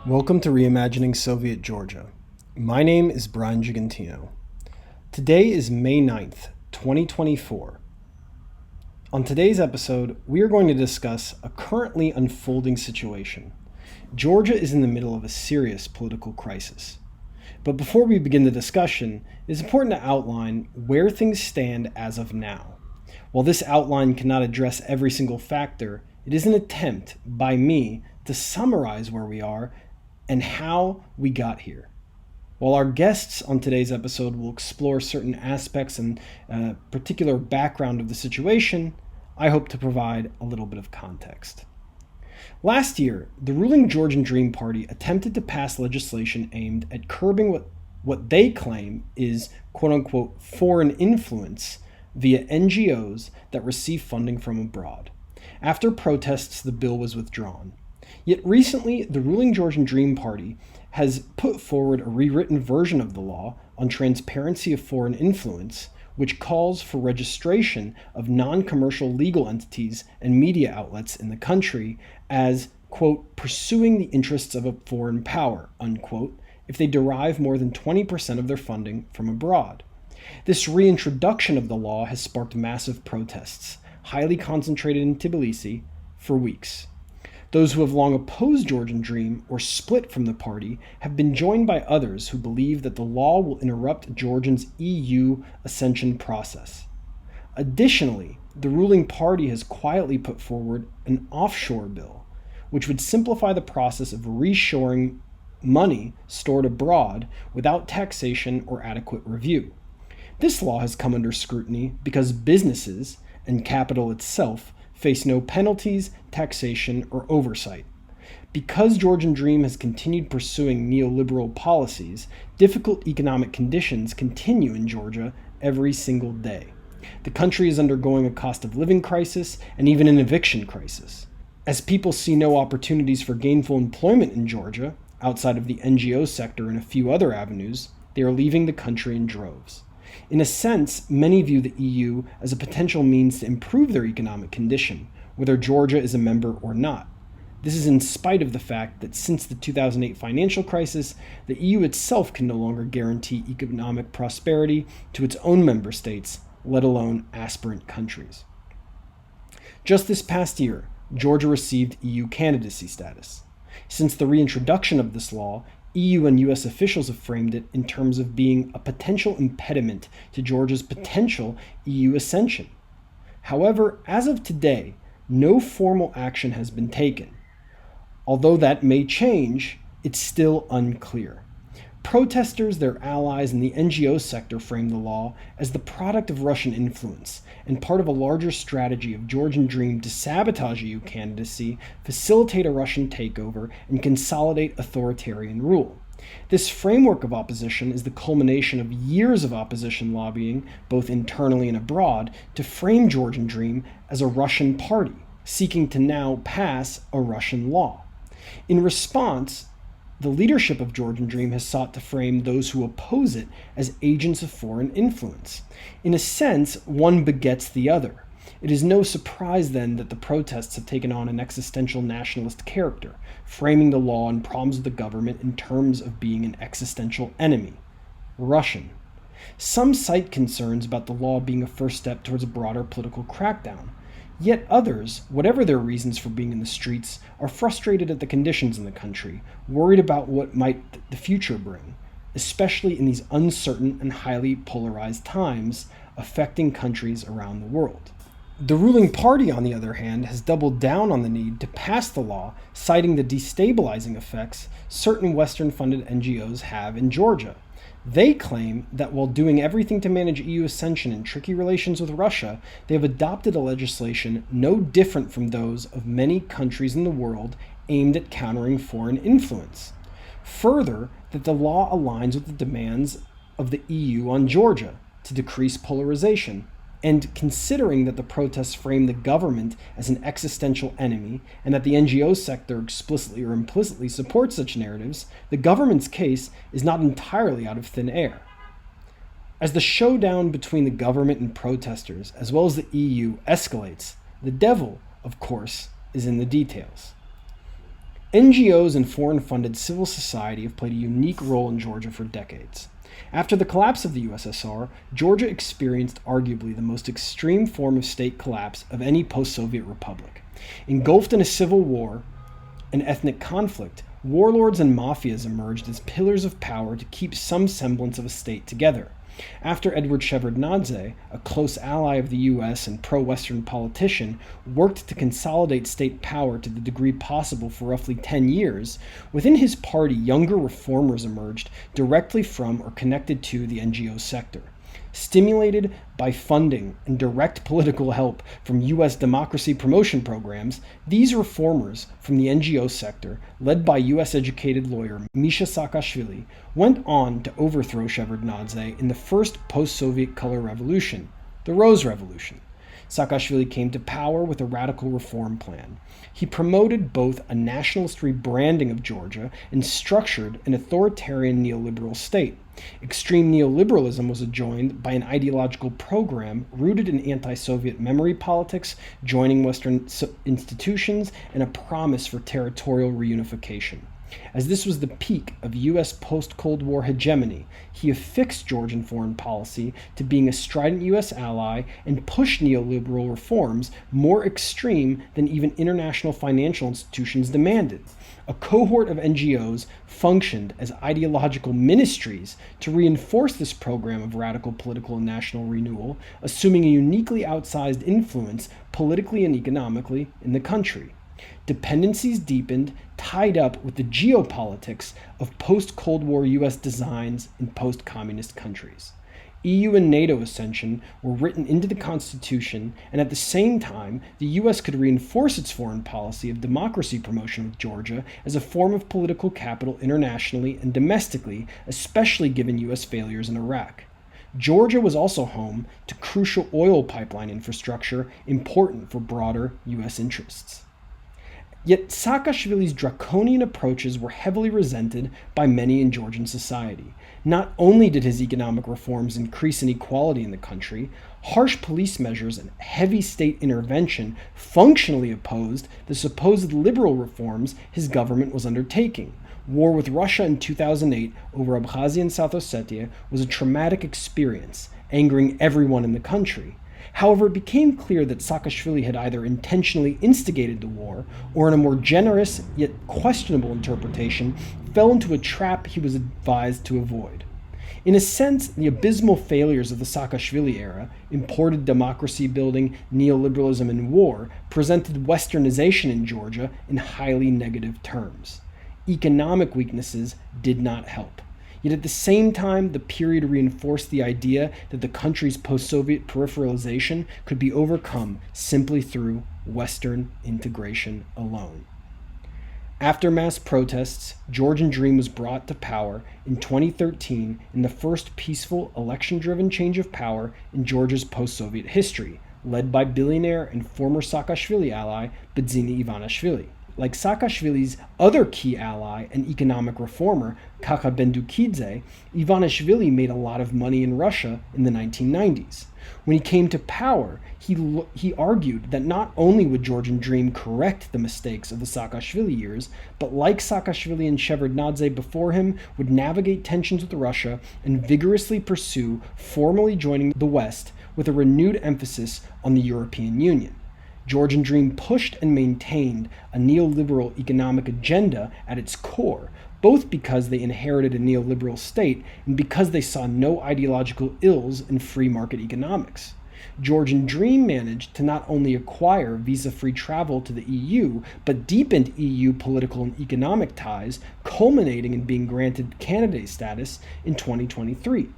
Welcome to Reimagining Soviet Georgia. My name is Brian Gigantino. Today is May 9th, 2024. On today's episode, we are going to discuss a currently unfolding situation. Georgia is in the middle of a serious political crisis. But before we begin the discussion, it is important to outline where things stand as of now. While this outline cannot address every single factor, it is an attempt by me to summarize where we are and how we got here. While our guests on today's episode will explore certain aspects and particular background of the situation, I hope to provide a little bit of context. Last year, the ruling Georgian Dream Party attempted to pass legislation aimed at curbing what they claim is quote-unquote foreign influence via NGOs that receive funding from abroad. After protests, the bill was withdrawn. Yet recently, the ruling Georgian Dream Party has put forward a rewritten version of the law on transparency of foreign influence, which calls for registration of non-commercial legal entities and media outlets in the country as, quote, pursuing the interests of a foreign power, unquote, if they derive more than 20% of their funding from abroad. This reintroduction of the law has sparked massive protests, highly concentrated in Tbilisi, for weeks. Those who have long opposed Georgian Dream or split from the party have been joined by others who believe that the law will interrupt Georgia's EU ascension process. Additionally, the ruling party has quietly put forward an offshore bill, which would simplify the process of reshoring money stored abroad without taxation or adequate review. This law has come under scrutiny because businesses, and capital itself, face no penalties, taxation, or oversight. Because Georgian Dream has continued pursuing neoliberal policies, difficult economic conditions continue in Georgia every single day. The country is undergoing a cost of living crisis and even an eviction crisis. As people see no opportunities for gainful employment in Georgia, outside of the NGO sector and a few other avenues, they are leaving the country in droves. In a sense, many view the EU as a potential means to improve their economic condition, whether Georgia is a member or not. This is in spite of the fact that since the 2008 financial crisis, the EU itself can no longer guarantee economic prosperity to its own member states, let alone aspirant countries. Just this past year, Georgia received EU candidacy status. Since the reintroduction of this law, EU and US officials have framed it in terms of being a potential impediment to Georgia's potential EU ascension. However, as of today, no formal action has been taken. Although that may change, it's still unclear. Protestors, their allies, and the NGO sector frame the law as the product of Russian influence and part of a larger strategy of Georgian Dream to sabotage EU candidacy, facilitate a Russian takeover, and consolidate authoritarian rule. This framework of opposition is the culmination of years of opposition lobbying, both internally and abroad, to frame Georgian Dream as a Russian party, seeking to now pass a Russian law. In response, the leadership of Georgian Dream has sought to frame those who oppose it as agents of foreign influence. In a sense, one begets the other. It is no surprise then that the protests have taken on an existential nationalist character, framing the law and problems of the government in terms of being an existential enemy, Russian. Some cite concerns about the law being a first step towards a broader political crackdown. Yet others, whatever their reasons for being in the streets, are frustrated at the conditions in the country, worried about what might the future bring, especially in these uncertain and highly polarized times affecting countries around the world. The ruling party, on the other hand, has doubled down on the need to pass the law, citing the destabilizing effects certain Western-funded NGOs have in Georgia. They claim that while doing everything to manage EU ascension and tricky relations with Russia, they have adopted a legislation no different from those of many countries in the world aimed at countering foreign influence. Further, that the law aligns with the demands of the EU on Georgia to decrease polarization, and considering that the protests frame the government as an existential enemy and that the NGO sector explicitly or implicitly supports such narratives, the government's case is not entirely out of thin air. As the showdown between the government and protesters, as well as the EU, escalates, the devil, of course, is in the details. NGOs and foreign-funded civil society have played a unique role in Georgia for decades. After the collapse of the USSR, Georgia experienced arguably the most extreme form of state collapse of any post-Soviet republic. Engulfed in a civil war and ethnic conflict, warlords and mafias emerged as pillars of power to keep some semblance of a state together. After Edward Shevardnadze, a close ally of the US and pro-Western politician, worked to consolidate state power to the degree possible for roughly 10 years, within his party younger reformers emerged directly from or connected to the NGO sector. Stimulated by funding and direct political help from U.S. democracy promotion programs, these reformers from the NGO sector, led by U.S.-educated lawyer Misha Saakashvili, went on to overthrow Shevardnadze in the first post-Soviet color revolution, the Rose Revolution. Saakashvili came to power with a radical reform plan. He promoted both a nationalist rebranding of Georgia and structured an authoritarian neoliberal state. Extreme neoliberalism was adjoined by an ideological program rooted in anti-Soviet memory politics, joining Western institutions, and a promise for territorial reunification. As this was the peak of U.S. post-Cold War hegemony, he affixed Georgian foreign policy to being a strident U.S. ally and pushed neoliberal reforms more extreme than even international financial institutions demanded. A cohort of NGOs functioned as ideological ministries to reinforce this program of radical political and national renewal, assuming a uniquely outsized influence politically and economically in the country. Dependencies deepened, tied up with the geopolitics of post-Cold War U.S. designs in post-communist countries. EU and NATO ascension were written into the Constitution, and at the same time, the U.S. could reinforce its foreign policy of democracy promotion with Georgia as a form of political capital internationally and domestically, especially given U.S. failures in Iraq. Georgia was also home to crucial oil pipeline infrastructure important for broader U.S. interests. Yet Saakashvili's draconian approaches were heavily resented by many in Georgian society. Not only did his economic reforms increase inequality in the country, harsh police measures and heavy state intervention functionally opposed the supposed liberal reforms his government was undertaking. War with Russia in 2008 over Abkhazia and South Ossetia was a traumatic experience, angering everyone in the country. However, it became clear that Saakashvili had either intentionally instigated the war, or in a more generous yet questionable interpretation, fell into a trap he was advised to avoid. In a sense, the abysmal failures of the Saakashvili era, imported democracy building, neoliberalism, and war, presented westernization in Georgia in highly negative terms. Economic weaknesses did not help. Yet at the same time, the period reinforced the idea that the country's post-Soviet peripheralization could be overcome simply through Western integration alone. After mass protests, Georgian Dream was brought to power in 2013 in the first peaceful, election-driven change of power in Georgia's post-Soviet history, led by billionaire and former Saakashvili ally Bidzina Ivanishvili. Like Saakashvili's other key ally and economic reformer, Kaka Bendukidze, Ivanishvili made a lot of money in Russia in the 1990s. When he came to power, he argued that not only would Georgian Dream correct the mistakes of the Saakashvili years, but like Saakashvili and Shevardnadze before him, would navigate tensions with Russia and vigorously pursue formally joining the West with a renewed emphasis on the European Union. Georgian Dream pushed and maintained a neoliberal economic agenda at its core, both because they inherited a neoliberal state and because they saw no ideological ills in free market economics. Georgian Dream managed to not only acquire visa-free travel to the EU, but deepened EU political and economic ties, culminating in being granted candidate status in 2023.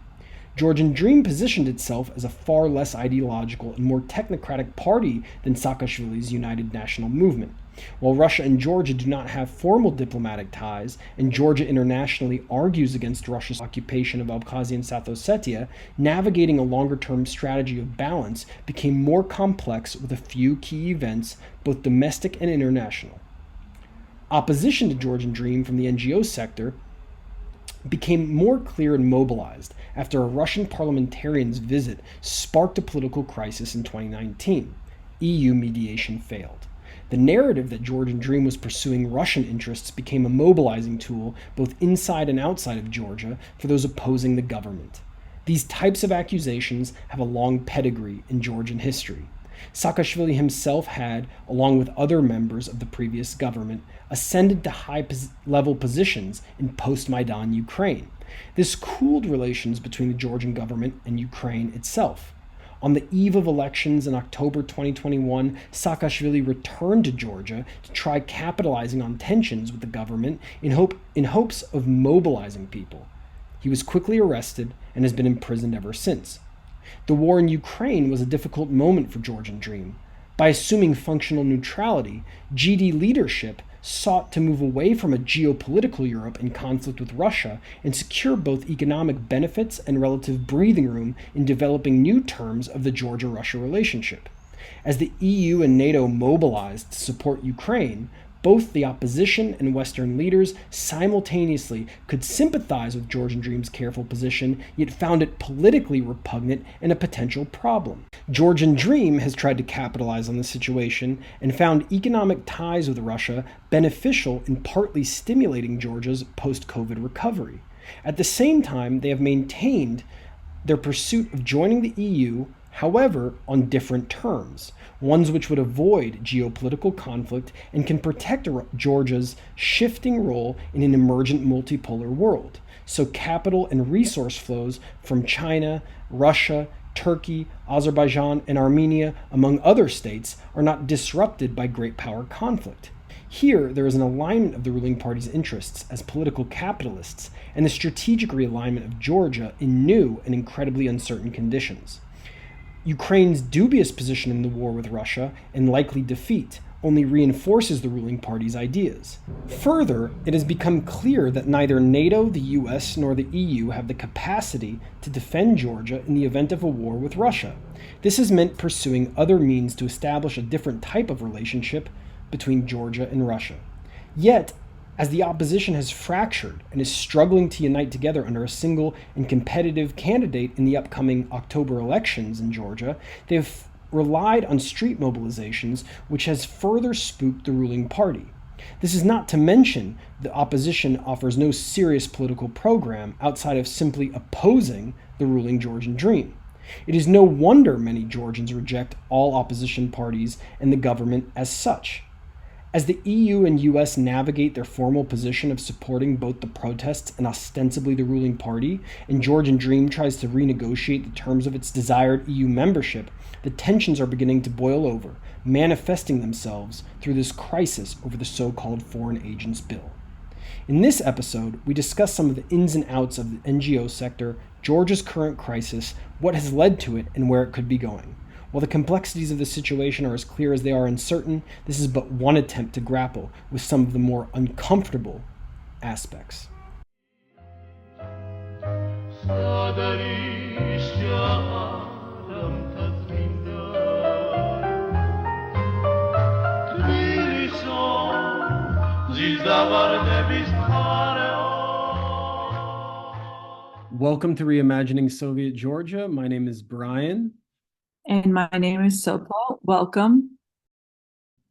Georgian Dream positioned itself as a far less ideological and more technocratic party than Saakashvili's United National Movement. While Russia and Georgia do not have formal diplomatic ties, and Georgia internationally argues against Russia's occupation of Abkhazia and South Ossetia, navigating a longer-term strategy of balance became more complex with a few key events, both domestic and international. Opposition to Georgian Dream from the NGO sector became more clear and mobilized after a Russian parliamentarian's visit sparked a political crisis in 2019. EU mediation failed. The narrative that Georgian Dream was pursuing Russian interests became a mobilizing tool both inside and outside of Georgia for those opposing the government. These types of accusations have a long pedigree in Georgian history. Saakashvili himself had, along with other members of the previous government, ascended to high-level positions in post-Maidan Ukraine. This cooled relations between the Georgian government and Ukraine itself. On the eve of elections in October 2021, Saakashvili returned to Georgia to try capitalizing on tensions with the government in hopes of mobilizing people. He was quickly arrested and has been imprisoned ever since. The war in Ukraine was a difficult moment for Georgian Dream. By assuming functional neutrality, GD leadership sought to move away from a geopolitical Europe in conflict with Russia and secure both economic benefits and relative breathing room in developing new terms of the Georgia-Russia relationship. As the EU and NATO mobilized to support Ukraine, both the opposition and Western leaders simultaneously could sympathize with Georgian Dream's careful position, yet found it politically repugnant and a potential problem. Georgian Dream has tried to capitalize on the situation and found economic ties with Russia beneficial in partly stimulating Georgia's post-COVID recovery. At the same time, they have maintained their pursuit of joining the EU, however, on different terms, ones which would avoid geopolitical conflict and can protect Georgia's shifting role in an emergent multipolar world, so capital and resource flows from China, Russia, Turkey, Azerbaijan, and Armenia, among other states, are not disrupted by great power conflict. Here, there is an alignment of the ruling party's interests as political capitalists and the strategic realignment of Georgia in new and incredibly uncertain conditions. Ukraine's dubious position in the war with Russia and likely defeat only reinforces the ruling party's ideas. Further, it has become clear that neither NATO, the US, nor the EU have the capacity to defend Georgia in the event of a war with Russia. This has meant pursuing other means to establish a different type of relationship between Georgia and Russia. Yet, as the opposition has fractured and is struggling to unite together under a single and competitive candidate in the upcoming October elections in Georgia, they have relied on street mobilizations, which has further spooked the ruling party. This is not to mention the opposition offers no serious political program outside of simply opposing the ruling Georgian Dream. It is no wonder many Georgians reject all opposition parties and the government as such. As the EU and US navigate their formal position of supporting both the protests and ostensibly the ruling party, and Georgian Dream tries to renegotiate the terms of its desired EU membership, the tensions are beginning to boil over, manifesting themselves through this crisis over the so-called Foreign Agents Bill. In this episode, we discuss some of the ins and outs of the NGO sector, Georgia's current crisis, what has led to it, and where it could be going. While the complexities of the situation are as clear as they are uncertain, this is but one attempt to grapple with some of the more uncomfortable aspects. Welcome to Reimagining Soviet Georgia. My name is Brian. And my name is Sopal. Welcome.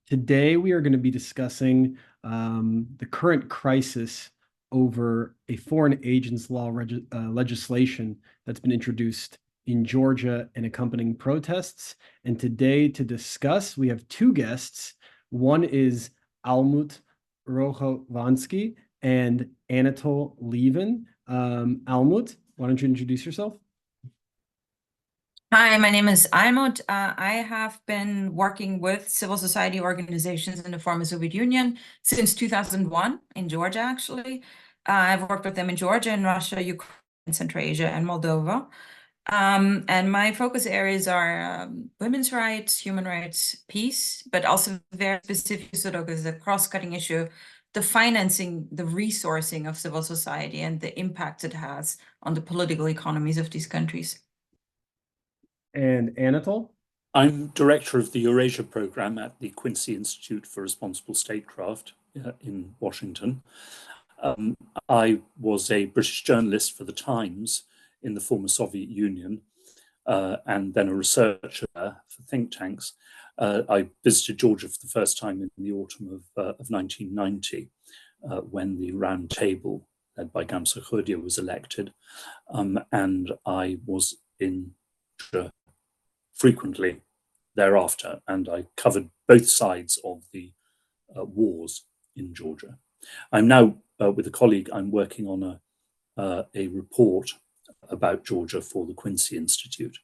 Today we are going to be discussing the current crisis over a foreign agents law legislation that's been introduced in Georgia and accompanying protests. And today to discuss, we have two guests. One is Almut Rochowanski and Anatol Lieven. Almut, why don't you introduce yourself? Hi, my name is Almut. I have been working with civil society organizations in the former Soviet Union since 2001 in Georgia, actually. I've worked with them in Georgia, in Russia, Ukraine, Central Asia, and Moldova. And my focus areas are women's rights, human rights, peace, but also very specific sort of as a cross-cutting issue, the financing, the resourcing of civil society and the impact it has on the political economies of these countries. And Anatol? I'm director of the Eurasia program at the Quincy Institute for Responsible Statecraft in Washington. I was a British journalist for the Times in the former Soviet Union, and then a researcher for think tanks. I visited Georgia for the first time in the autumn of 1990, when the Round Table, led by Gamsa Khurdia, was elected. And I was in Georgia frequently thereafter, and I covered both sides of the wars in Georgia. I'm now, with a colleague, I'm working on a report about Georgia for the Quincy Institute.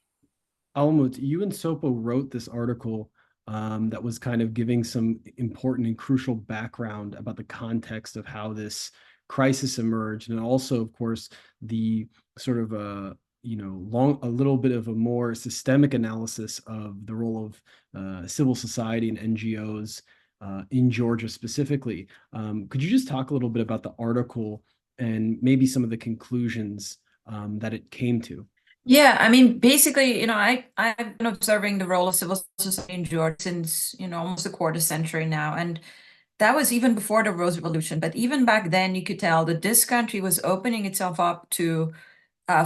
Almut, you and Sopo wrote this article that was kind of giving some important and crucial background about the context of how this crisis emerged, and also, of course, the sort of a little bit of a more systemic analysis of the role of civil society and NGOs in Georgia specifically. Could you just talk a little bit about the article and maybe some of the conclusions that it came to? Yeah, I mean, basically, I've been observing the role of civil society in Georgia since, almost a quarter century now. And that was even before the Rose Revolution. But even back then, you could tell that this country was opening itself up to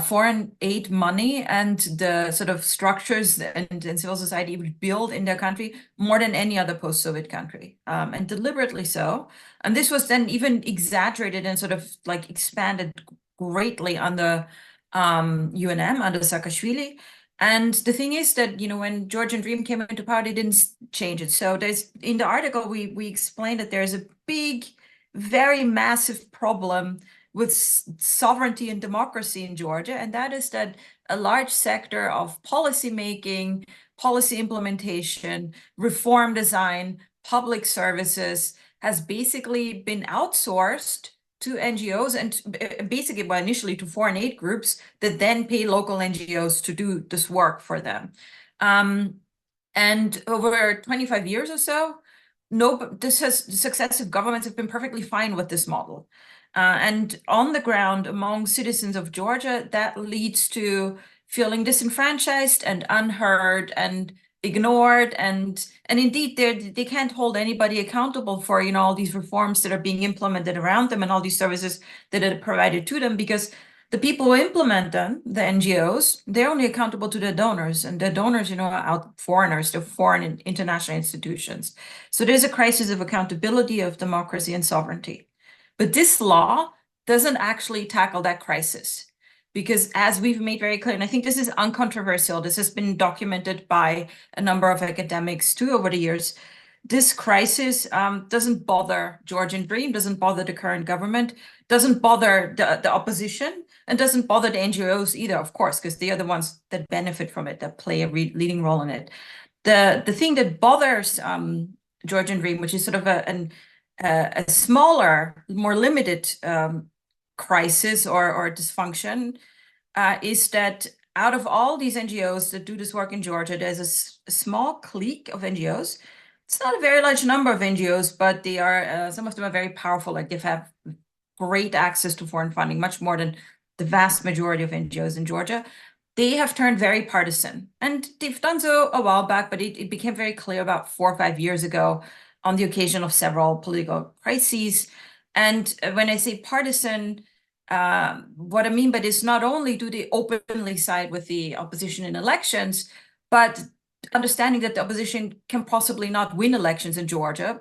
foreign aid money and the sort of structures and civil society would build in their country more than any other post-Soviet country, and deliberately so. And this was then even exaggerated and sort of like expanded greatly under UNM, under Saakashvili. And the thing is that, when Georgian Dream came into power, they didn't change it. So there's in the article, we explained that there's a big, very massive problem with sovereignty and democracy in Georgia, and that is that a large sector of policy making, policy implementation, reform design, public services has basically been outsourced to NGOs and basically, well, initially to foreign aid groups that then pay local NGOs to do this work for them. And over 25 years or so, successive governments have been perfectly fine with this model. And on the ground, among citizens of Georgia, that leads to feeling disenfranchised and unheard and ignored, and indeed they can't hold anybody accountable for all these reforms that are being implemented around them and all these services that are provided to them, because the people who implement them, the NGOs, they're only accountable to their donors, and their donors, are out foreigners, they're foreign and international institutions. So there's a crisis of accountability, of democracy and sovereignty. But this law doesn't actually tackle that crisis, because as we've made very clear, and I think this is uncontroversial, this has been documented by a number of academics too over the years, this crisis doesn't bother Georgian Dream, doesn't bother the current government, doesn't bother the opposition, and doesn't bother the NGOs either, of course, because they are the ones that benefit from it, that play a leading role in it. The thing that bothers Georgian Dream, which is sort of a smaller, more limited crisis or dysfunction, is that out of all these NGOs that do this work in Georgia, there's a small clique of NGOs. It's not a very large number of NGOs, but they are some of them are very powerful. Like they have great access to foreign funding, much more than the vast majority of NGOs in Georgia. They have turned very partisan, and they've done so a while back, but it became very clear about 4 or 5 years ago on the occasion of several political crises. And when I say partisan, what I mean by this, not only do they openly side with the opposition in elections, but understanding that the opposition can possibly not win elections in Georgia,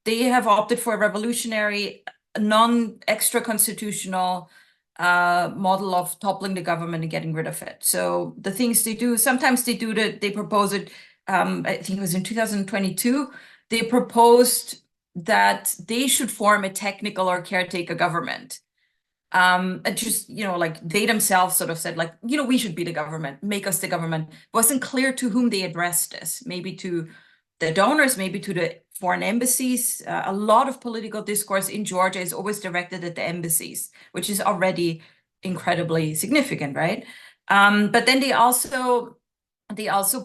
they have opted for a revolutionary, non-extra constitutional model of toppling the government and getting rid of it. So the things they do, sometimes they propose it, I think it was in 2022, they proposed that they should form a technical or caretaker government. And just, like they themselves sort of said, like, we should be the government, make us the government. It wasn't clear to whom they addressed this, maybe to the donors, maybe to the foreign embassies. A lot of political discourse in Georgia is always directed at the embassies, which is already incredibly significant, right? But then they also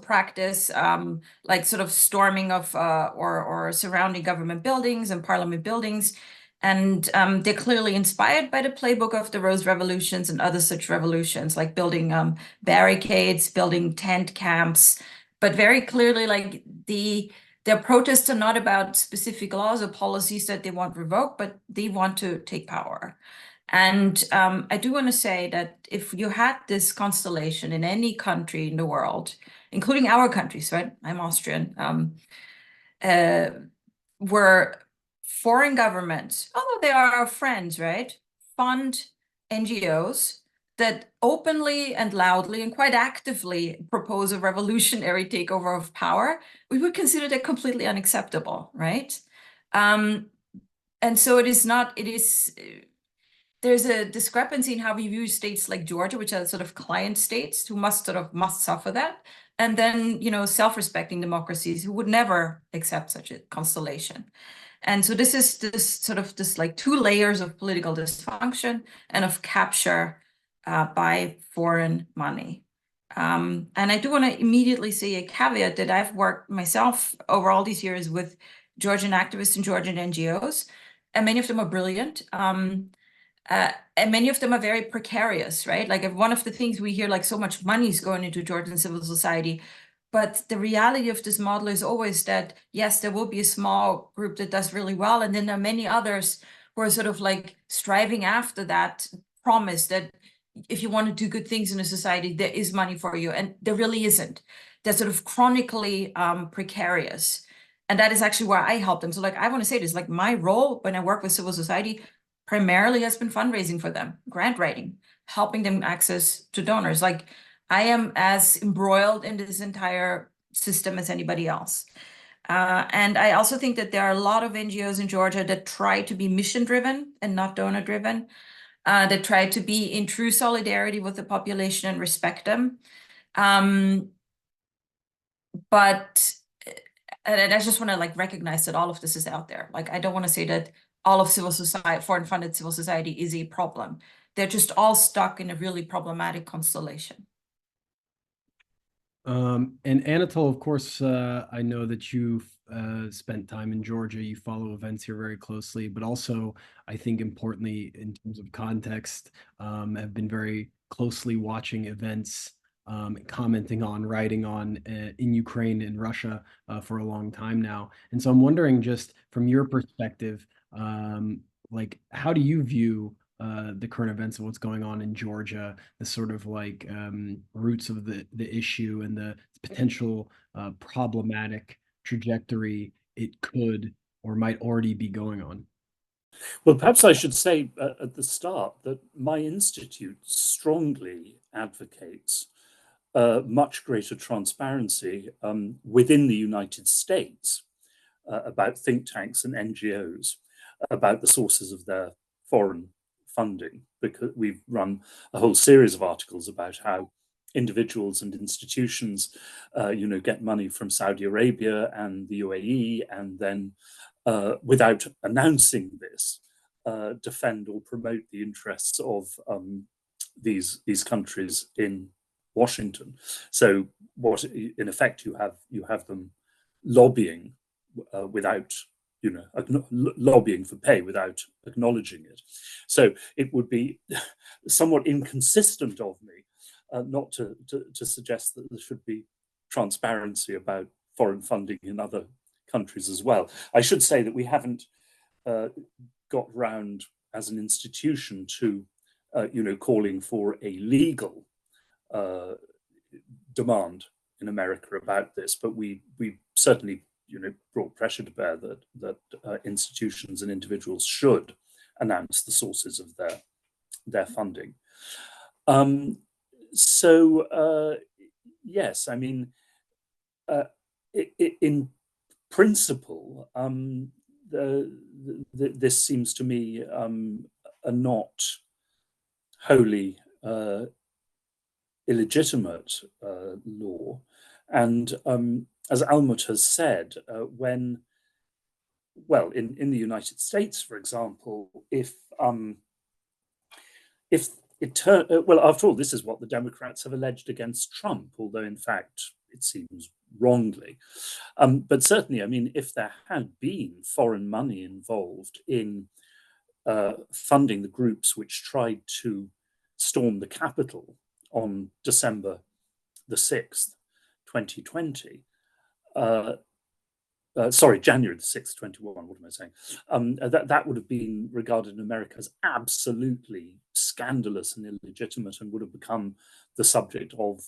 practice like sort of storming of or surrounding government buildings and parliament buildings. And they're clearly inspired by the playbook of the Rose Revolutions and other such revolutions, like building barricades, building tent camps. But very clearly, like their protests are not about specific laws or policies that they want revoked, but they want to take power. And I do want to say that if you had this constellation in any country in the world, including our countries, right? I'm Austrian, where foreign governments, although they are our friends, right, fund NGOs that openly and loudly and quite actively propose a revolutionary takeover of power, we would consider that completely unacceptable, right? And so it is not, it is there's a discrepancy in how we view states like Georgia, which are sort of client states who must suffer that, and then self-respecting democracies who would never accept such a constellation. And so this is this like two layers of political dysfunction and of capture by foreign money. And I do want to immediately say a caveat that I've worked myself over all these years with Georgian activists and Georgian NGOs, and many of them are brilliant. And many of them are very precarious, right? Like one of the things we hear, like so much money is going into Georgian civil society, but the reality of this model is always that, yes, there will be a small group that does really well, and then there are many others who are sort of like striving after that promise that if you want to do good things in a society, there is money for you, and there really isn't. They're sort of chronically precarious. And that is actually where I help them. So like, I want to say this, like my role when I work with civil society primarily has been fundraising for them, grant writing, helping them access to donors. Like I am as embroiled in this entire system as anybody else. And I also think that there are a lot of NGOs in Georgia that try to be mission driven and not donor driven, that try to be in true solidarity with the population and respect them. But and I just want to like recognize that all of this is out there. Like I don't want to say that all of civil society, foreign funded civil society is a problem. They're just all stuck in a really problematic constellation. And Anatol, of course, I know that you've spent time in Georgia. You follow events here very closely, but also, I think importantly, in terms of context, have been very closely watching events, commenting on, writing on in Ukraine and Russia for a long time now. And so I'm wondering, just from your perspective, like, how do you view the current events of what's going on in Georgia, the sort of like roots of the issue and the potential problematic trajectory it could or might already be going on? Well, perhaps I should say at the start that my institute strongly advocates much greater transparency within the United States about think tanks and NGOs, about the sources of their foreign funding, because we've run a whole series of articles about how individuals and institutions, get money from Saudi Arabia and the UAE, and then without announcing this, defend or promote the interests of these countries in Washington. So, what in effect you have them lobbying without lobbying for pay without acknowledging it. So it would be somewhat inconsistent of me not to suggest that there should be transparency about foreign funding in other countries as well. I should say that we haven't got round as an institution to calling for a legal demand in America about this, but we certainly brought pressure to bear that institutions and individuals should announce the sources of their funding. Yes, I mean, in principle, this seems to me a not wholly illegitimate law. And as Almut has said, in the United States, for example, if after all, this is what the Democrats have alleged against Trump, although in fact it seems wrongly. But certainly, I mean, if there had been foreign money involved in funding the groups which tried to storm the Capitol on December the 6th, 2020, January the 6th, 21, what am I saying? That would have been regarded in America as absolutely scandalous and illegitimate, and would have become the subject of,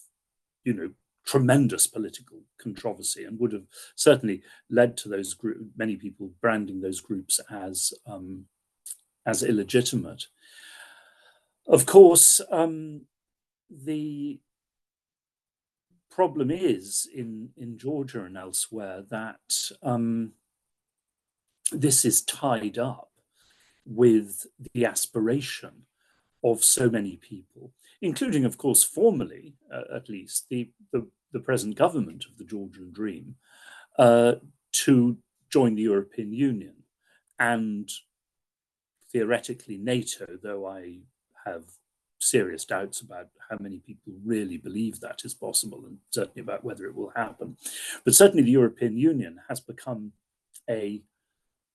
tremendous political controversy, and would have certainly led to many people branding those groups as illegitimate. Of course, the problem is in Georgia and elsewhere that this is tied up with the aspiration of so many people, including, of course, formally, at least, the present government of the Georgian Dream, to join the European Union and theoretically NATO, though I have serious doubts about how many people really believe that is possible, and certainly about whether it will happen. But certainly the European Union has become a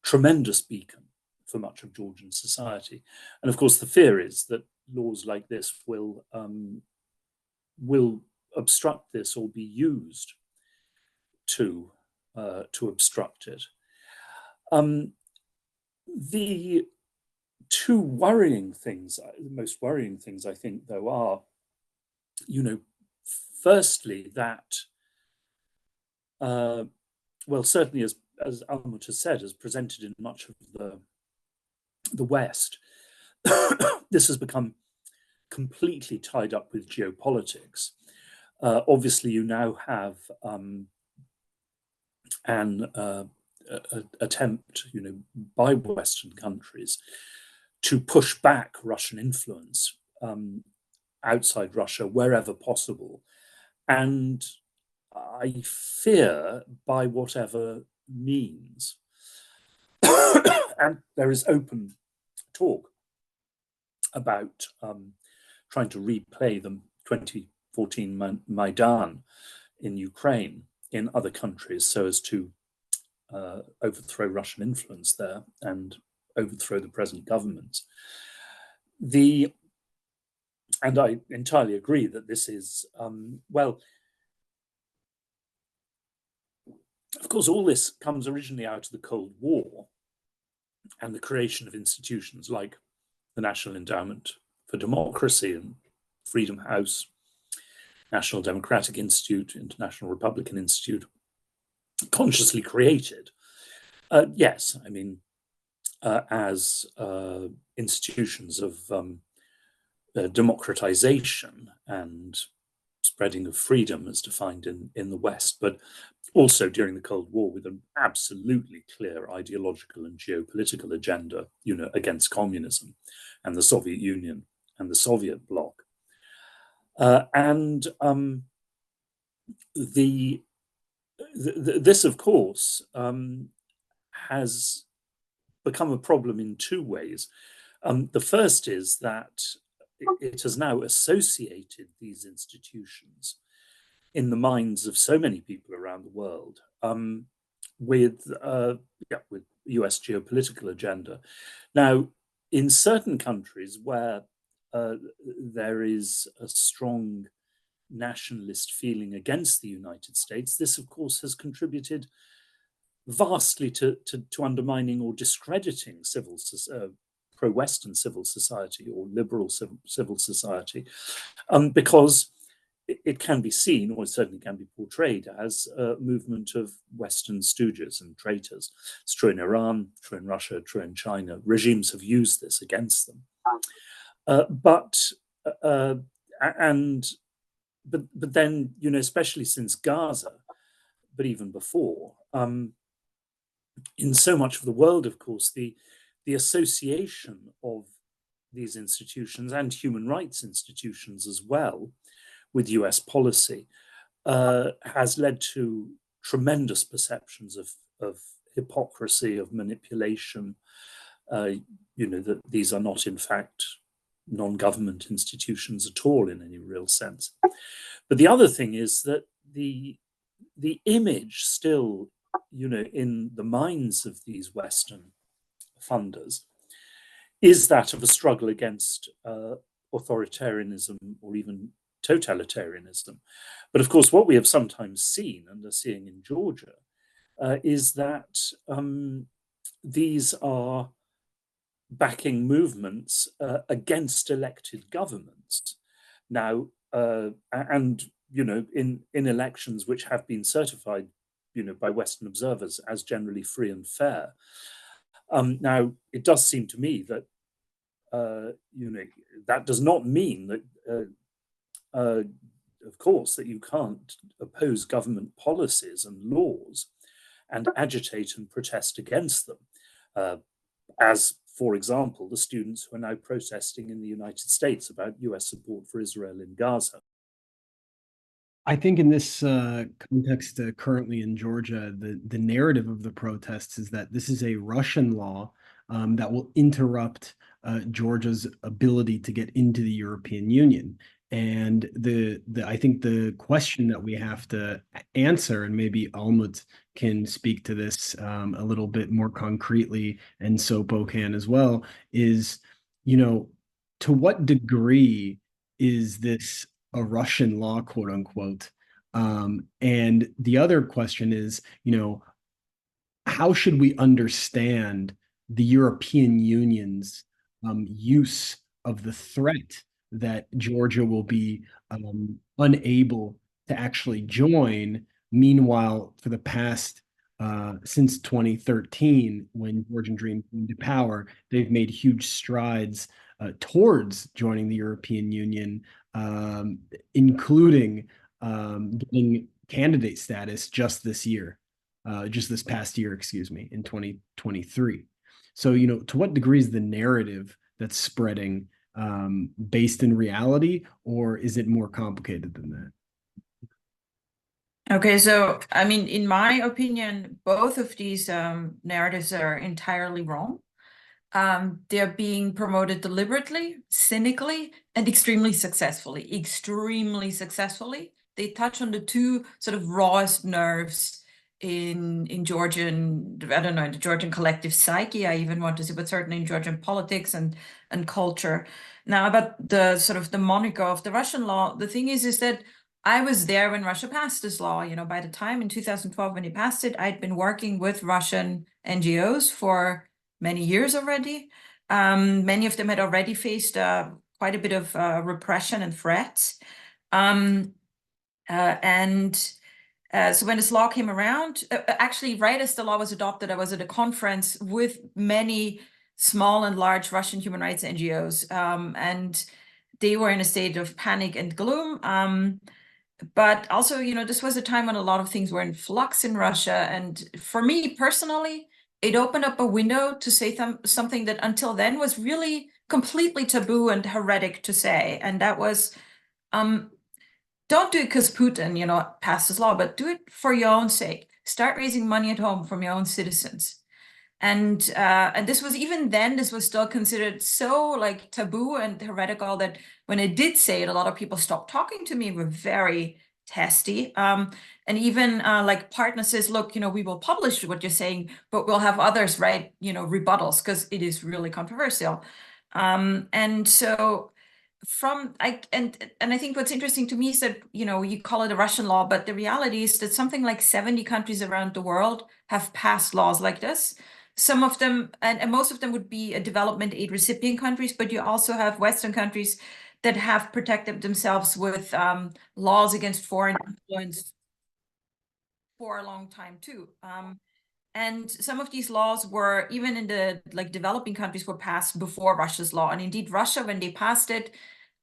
tremendous beacon for much of Georgian society. And of course, the fear is that laws like this will obstruct this, or be used to obstruct it. The two worrying things, the most worrying things, I think, though, are, firstly, that, certainly as Almut has said, as presented in much of the West, this has become completely tied up with geopolitics. Obviously, you now have an attempt, by Western countries to push back Russian influence outside Russia wherever possible. And I fear, by whatever means, and there is open talk about trying to replay the 2014 Maidan in Ukraine in other countries so as to overthrow Russian influence there and overthrow the present government. And I entirely agree that this is, of course, all this comes originally out of the Cold War and the creation of institutions like the National Endowment for Democracy and Freedom House, National Democratic Institute, International Republican Institute, consciously created. Yes, I mean, as institutions of democratization and spreading of freedom as defined in the West, but also during the Cold War with an absolutely clear ideological and geopolitical agenda, against communism and the Soviet Union and the Soviet bloc. This, of course, has become a problem in two ways. The first is that it has now associated these institutions in the minds of so many people around the world with US geopolitical agenda. Now, in certain countries where there is a strong nationalist feeling against the United States, this, of course, has contributed vastly to undermining or discrediting pro-Western civil society or liberal civil society, because it can be seen, or it certainly can be portrayed, as a movement of Western stooges and traitors. It's true in Iran, true in Russia, true in China. Regimes have used this against them. But then, especially since Gaza, but even before, in so much of the world, of course, the association of these institutions and human rights institutions as well with US policy has led to tremendous perceptions of hypocrisy, of manipulation, that these are not in fact non-government institutions at all in any real sense. But the other thing is that the image still, in the minds of these Western funders is that of a struggle against authoritarianism or even totalitarianism. But of course, what we have sometimes seen and are seeing in Georgia is that these are backing movements against elected governments. Now, and in elections which have been certified, by Western observers as generally free and fair. Now, it does seem to me that that does not mean that, of course, that you can't oppose government policies and laws and agitate and protest against them, as, for example, the students who are now protesting in the United States about US support for Israel in Gaza. I think in this context, currently in Georgia, the narrative of the protests is that this is a Russian law that will interrupt Georgia's ability to get into the European Union. And I think the question that we have to answer, and maybe Almut can speak to this a little bit more concretely, and Sopo can as well, is, to what degree is this a Russian law, quote unquote? And the other question is, how should we understand the European Union's use of the threat that Georgia will be unable to actually join? Meanwhile, for the past since 2013, when Georgian Dream came to power, they've made huge strides towards joining the European Union, including getting candidate status just this past year, excuse me, in 2023. So, to what degree is the narrative that's spreading based in reality, or is it more complicated than that? Okay, so I mean, in my opinion, both of these narratives are entirely wrong. They're being promoted deliberately, cynically, and extremely successfully. Extremely successfully. They touch on the two sort of rawest nerves in Georgian, I don't know, in the Georgian collective psyche, I even want to say, but certainly in Georgian politics and culture. Now, about the sort of the moniker of the Russian law, the thing is that I was there when Russia passed this law. By the time in 2012 when he passed it, I'd been working with Russian NGOs for many years already. Many of them had already faced quite a bit of repression and threats. So when this law came around, actually right as the law was adopted, I was at a conference with many small and large Russian human rights NGOs, and they were in a state of panic and gloom. But also, this was a time when a lot of things were in flux in Russia. And for me personally, it opened up a window to say something that until then was really completely taboo and heretic to say. And that was, don't do it because Putin, passed this law, but do it for your own sake. Start raising money at home from your own citizens. And this was, even then, this was still considered so like taboo and heretical that when I did say it, a lot of people stopped talking to me, were very testy. And even like partner says, look, we will publish what you're saying, but we'll have others write, rebuttals because it is really controversial. And so I think what's interesting to me is that, you call it a Russian law, but the reality is that something like 70 countries around the world have passed laws like this. Some of them, and most of them would be development aid recipient countries, but you also have Western countries that have protected themselves with laws against foreign influence for a long time too. And some of these laws were, even in the developing countries, were passed before Russia's law. And indeed, Russia, when they passed it,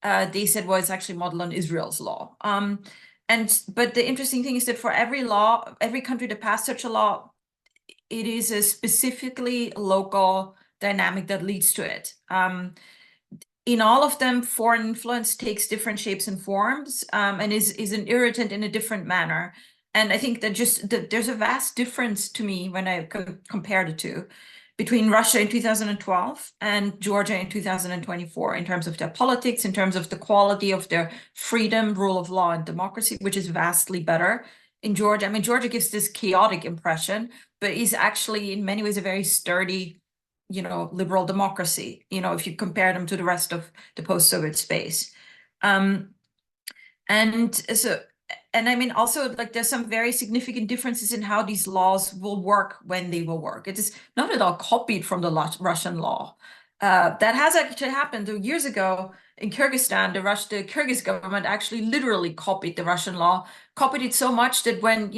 they said, well, it's actually modeled on Israel's law. But the interesting thing is that for every law, every country that passed such a law, it is a specifically local dynamic that leads to it. in all of them, foreign influence takes different shapes and forms, and is an irritant in a different manner. And I think that there's a vast difference to me when I compare the two between Russia in 2012 and Georgia in 2024 in terms of their politics, in terms of the quality of their freedom, rule of law, and democracy, which is vastly better in Georgia. I mean, Georgia gives this chaotic impression, but is actually in many ways a very sturdy, liberal democracy, if you compare them to the rest of the post-Soviet space. And I mean, also, like, there's some very significant differences in how these laws will work when they will work. It is not at all copied from the Russian law. That has actually happened years ago in Kyrgyzstan. The Kyrgyz government actually literally copied the Russian law, copied it so much that when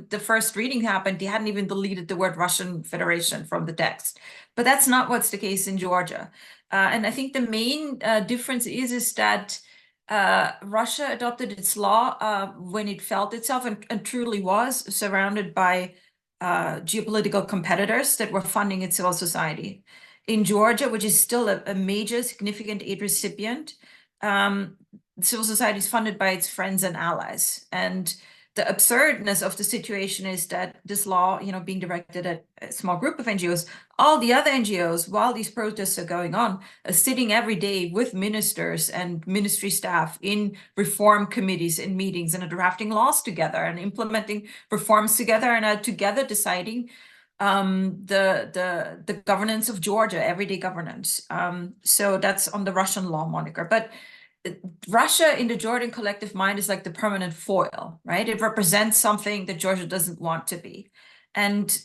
the first reading happened, they hadn't even deleted the word Russian Federation from the text. But that's not what's the case in Georgia. And I think the main difference is that Russia adopted its law when it felt itself and truly was surrounded by geopolitical competitors that were funding its civil society. In Georgia, which is still a major significant aid recipient, civil society is funded by its friends and allies. And the absurdness of the situation is that this law, being directed at a small group of NGOs, all the other NGOs, while these protests are going on, are sitting every day with ministers and ministry staff in reform committees and meetings and are drafting laws together and implementing reforms together and are together deciding the governance of Georgia, everyday governance. So that's on the Russian law moniker. But Russia in the Georgian collective mind is like the permanent foil, right? It represents something that Georgia doesn't want to be. And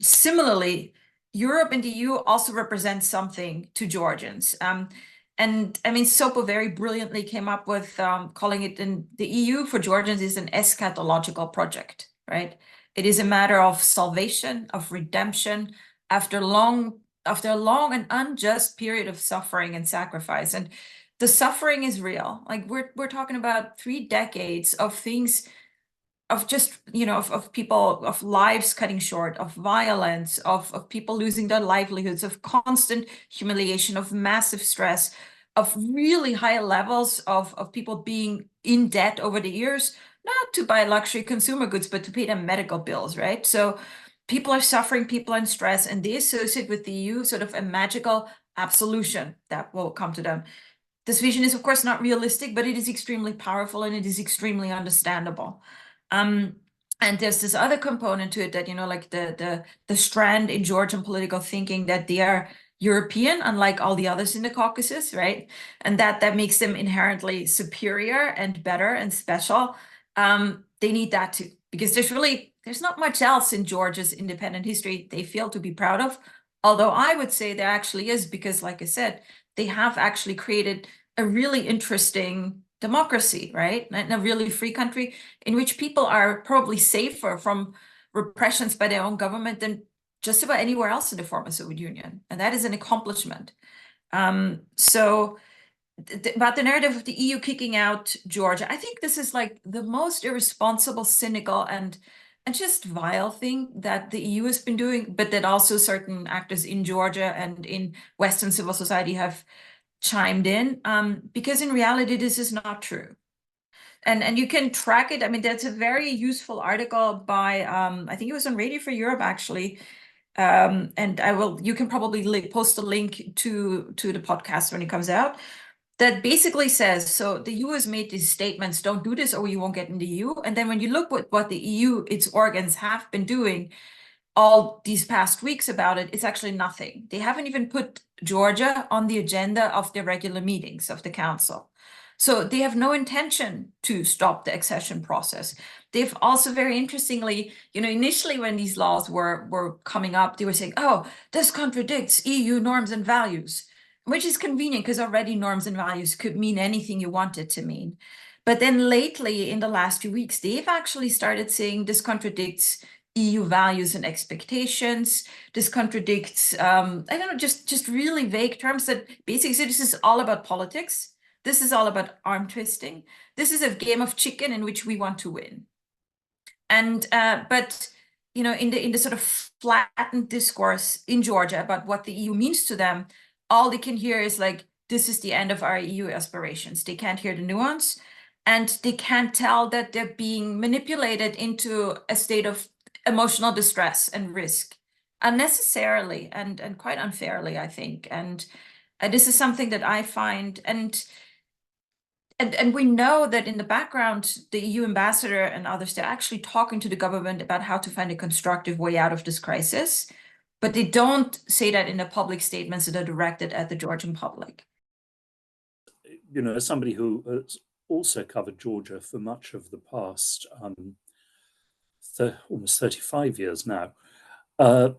similarly, Europe and the EU also represent something to Georgians. And I mean, Sopo very brilliantly came up with calling it in the EU for Georgians is an eschatological project, right? It is a matter of salvation, of redemption after a long and unjust period of suffering and sacrifice. And the suffering is real. Like we're talking about 3 decades of things, of just, of people, of lives cutting short, of violence, of people losing their livelihoods, of constant humiliation, of massive stress, of really high levels of people being in debt over the years, not to buy luxury consumer goods, but to pay their medical bills, right? So people are suffering, people are in stress, and they associate with the EU sort of a magical absolution that will come to them. This vision is, of course, not realistic, but it is extremely powerful and it is extremely understandable. And there's this other component to it that, like the strand in Georgian political thinking that they are European, unlike all the others in the Caucasus, right? And that makes them inherently superior and better and special. They need that too, because there's not much else in Georgia's independent history they feel to be proud of. Although I would say there actually is, because like I said, they have actually created a really interesting democracy, right? And a really free country in which people are probably safer from repressions by their own government than just about anywhere else in the former Soviet Union. And that is an accomplishment. So about the narrative of the EU kicking out Georgia, I think this is like the most irresponsible, cynical, and just vile thing that the EU has been doing, but that also certain actors in Georgia and in Western civil society have chimed in, because in reality, this is not true. And you can track it. I mean, that's a very useful article by, I think it was on Radio for Europe, actually. And you can probably post a link to the podcast when it comes out. That basically says, so the EU has made these statements, don't do this or you won't get in the EU. And then when you look at what the EU, its organs have been doing all these past weeks about it, it's actually nothing. They haven't even put Georgia on the agenda of their regular meetings of the council. So they have no intention to stop the accession process. They've also, very interestingly, initially when these laws were coming up, they were saying, oh, this contradicts EU norms and values. Which is convenient because already norms and values could mean anything you want it to mean. But then lately, in the last few weeks, they've actually started saying this contradicts EU values and expectations. This contradicts, I don't know, just really vague terms that basically say this is all about politics. This is all about arm twisting. This is a game of chicken in which we want to win. And but in the sort of flattened discourse in Georgia about what the EU means to them, all they can hear is like, this is the end of our EU aspirations. They can't hear the nuance, and they can't tell that they're being manipulated into a state of emotional distress and risk unnecessarily and quite unfairly, I think. And this is something that I find, and we know that in the background, the EU ambassador and others, they're actually talking to the government about how to find a constructive way out of this crisis, but they don't say that in the public statements that are directed at the Georgian public. You know, as somebody who has also covered Georgia for much of the past, almost 35 years now, the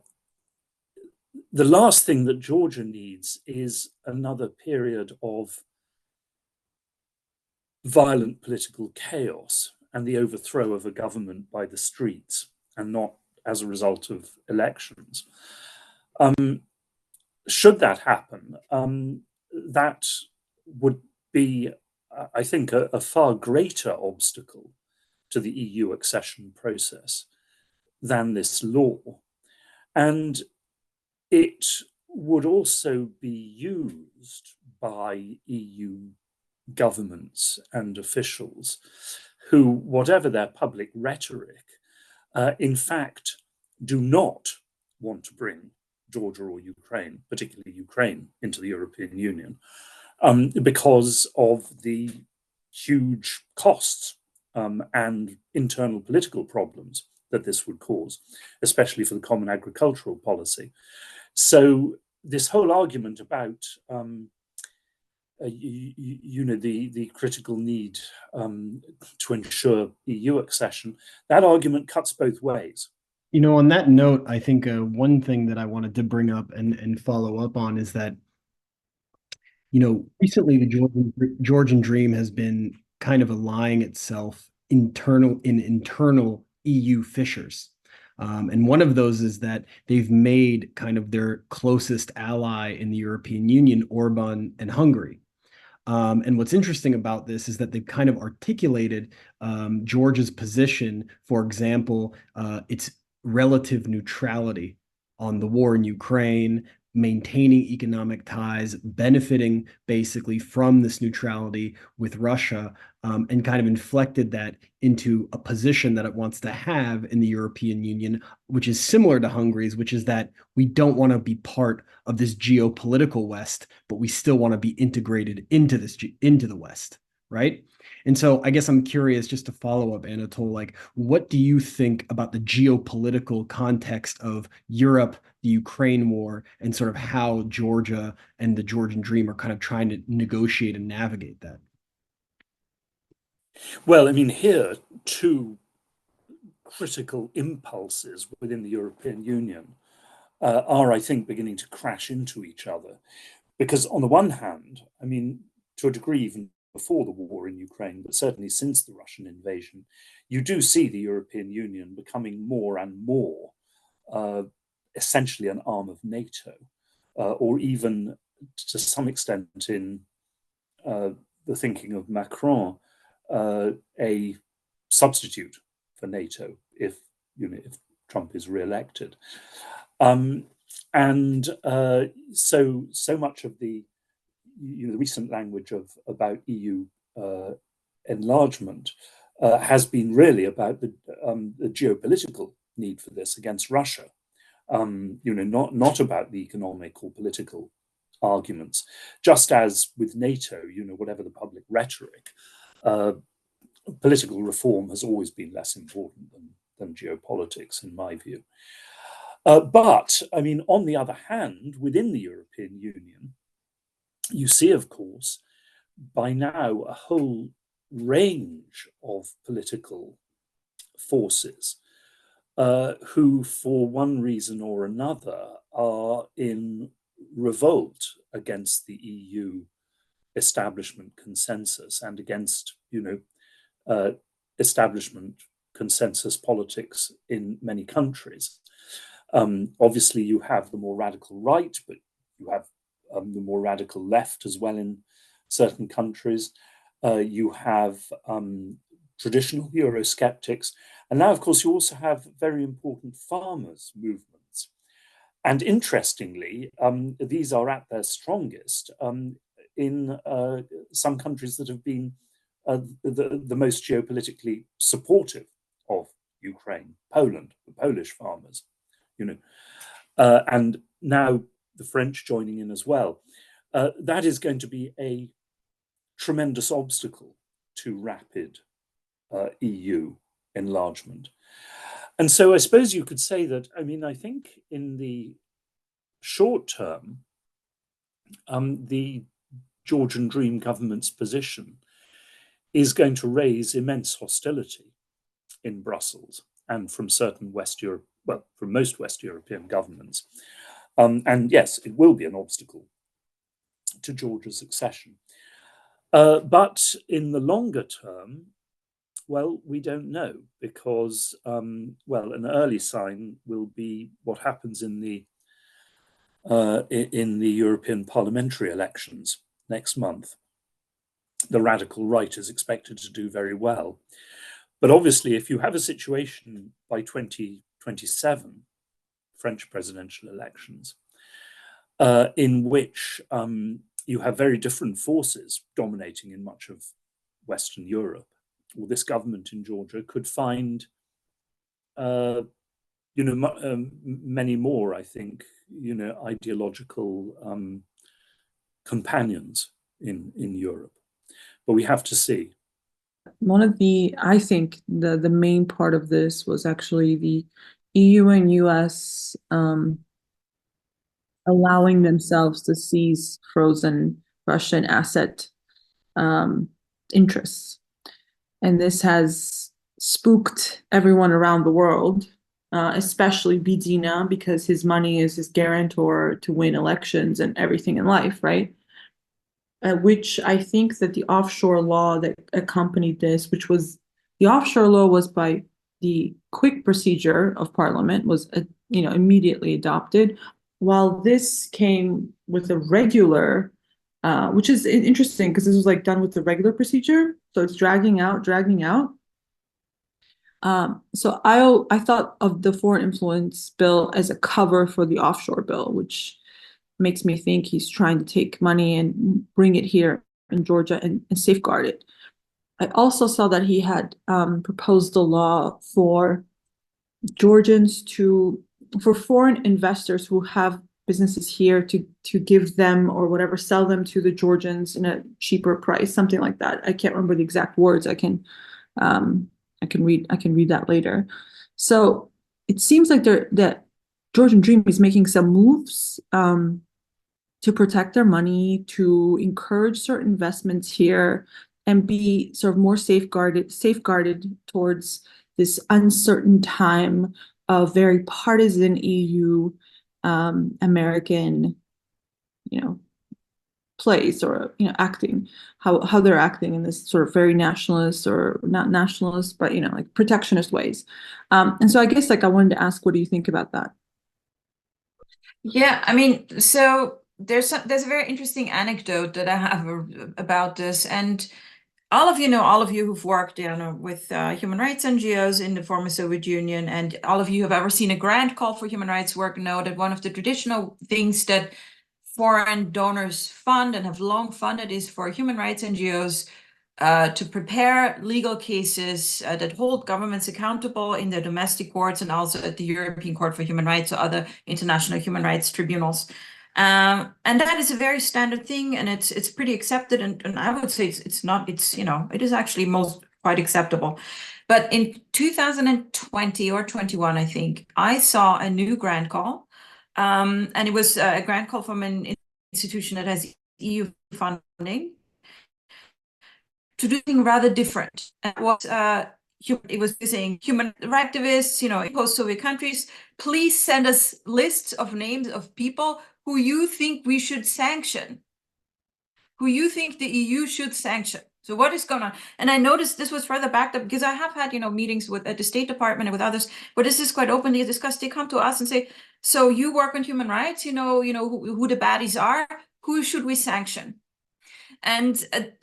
last thing that Georgia needs is another period of violent political chaos and the overthrow of a government by the streets, and not as a result of elections. Should that happen, that would be, I think, a far greater obstacle to the EU accession process than this law. And it would also be used by EU governments and officials who, whatever their public rhetoric, in fact, do not want to bring Georgia or Ukraine, particularly Ukraine, into the European Union because of the huge costs and internal political problems that this would cause, especially for the common agricultural policy. So this whole argument about the critical need to ensure EU accession, that argument cuts both ways. You know, on that note, I think one thing that I wanted to bring up and follow up on is that, you know, recently the Georgian Dream has been kind of allying itself in internal EU fissures. And one of those is that they've made kind of their closest ally in the European Union, Orban and Hungary. And what's interesting about this is that they've kind of articulated Georgia's position, for example, its relative neutrality on the war in Ukraine, maintaining economic ties, benefiting basically from this neutrality with Russia, and kind of inflected that into a position that it wants to have in the European Union, which is similar to Hungary's, which is that we don't want to be part of this geopolitical West, but we still want to be integrated into the West, right? And so I guess I'm curious, just to follow up, Anatol, like, what do you think about the geopolitical context of Europe, the Ukraine war, and sort of how Georgia and the Georgian Dream are kind of trying to negotiate and navigate that? Well, I mean, here, two critical impulses within the European Union are, I think, beginning to crash into each other. Because on the one hand, I mean, to a degree, even before the war in Ukraine, but certainly since the Russian invasion, you do see the European Union becoming more and more essentially an arm of NATO, or even to some extent in the thinking of Macron, a substitute for NATO if Trump is re-elected. And so much of the recent language about EU enlargement has been really about the geopolitical need for this against Russia. Not about the economic or political arguments. Just as with NATO, whatever the public rhetoric, political reform has always been less important than geopolitics, in my view. But, I mean, on the other hand, within the European Union, you see, of course, by now a whole range of political forces who, for one reason or another, are in revolt against the EU establishment consensus and against, establishment consensus politics in many countries. Obviously, you have the more radical right, but you have the more radical left as well in certain countries. You have traditional Eurosceptics. And now, of course, you also have very important farmers' movements. And interestingly, these are at their strongest in some countries that have been the most geopolitically supportive of Ukraine, Poland, the Polish farmers, and now the French joining in as well. That is going to be a tremendous obstacle to rapid EU enlargement. And so I suppose you could say that, I think in the short term, the Georgian Dream government's position is going to raise immense hostility in Brussels and from certain from most West European governments. And yes, it will be an obstacle to Georgia's accession. But in the longer term, well, we don't know, because, an early sign will be what happens in the European parliamentary elections next month. The radical right is expected to do very well. But obviously, if you have a situation by 2027, French presidential elections, in which you have very different forces dominating in much of Western Europe, well, this government in Georgia could find, many more, I think, ideological companions in Europe. But we have to see. I think the main part of this was actually the EU and US allowing themselves to seize frozen Russian asset interests. And this has spooked everyone around the world, especially Bidina, because his money is his guarantor to win elections and everything in life, right? Which I think that the offshore law that accompanied this, the offshore law was by the quick procedure of Parliament, was immediately adopted, while this came with a regular, which is interesting because this was done with the regular procedure, so it's dragging out. So I thought of the foreign influence bill as a cover for the offshore bill, which makes me think he's trying to take money and bring it here in Georgia and safeguard it. I also saw that he had proposed a law for for foreign investors who have businesses here to give them or whatever, sell them to the Georgians in a cheaper price, something like that. I can't remember the exact words. I can read that later. So it seems like that Georgian Dream is making some moves to protect their money, to encourage certain investments here, and be sort of more safeguarded towards this uncertain time of very partisan EU American, place, or acting, how they're acting in this sort of very nationalist, or not nationalist, but protectionist ways. And so I guess I wanted to ask, what do you think about that? Yeah, so there's a very interesting anecdote that I have about this, and all of you who've worked with human rights NGOs in the former Soviet Union, and all of you who have ever seen a grant call for human rights work, know that one of the traditional things that foreign donors fund and have long funded is for human rights NGOs to prepare legal cases that hold governments accountable in their domestic courts and also at the European Court for Human Rights or other international human rights tribunals. And that is a very standard thing, and it's pretty accepted, and I would say it is actually quite acceptable. But in 2020 or 21, I think, I saw a new grant call, and it was a grant call from an institution that has EU funding to do something rather different. And it was saying human rights activists, in post-Soviet countries, please send us lists of names of people who you think we should sanction, who you think the EU should sanction. So what is going on? And I noticed this was further backed up because I have had, meetings at the State Department and with others where this is quite openly discussed. They come to us and say, so you work on human rights, who the baddies are, who should we sanction? And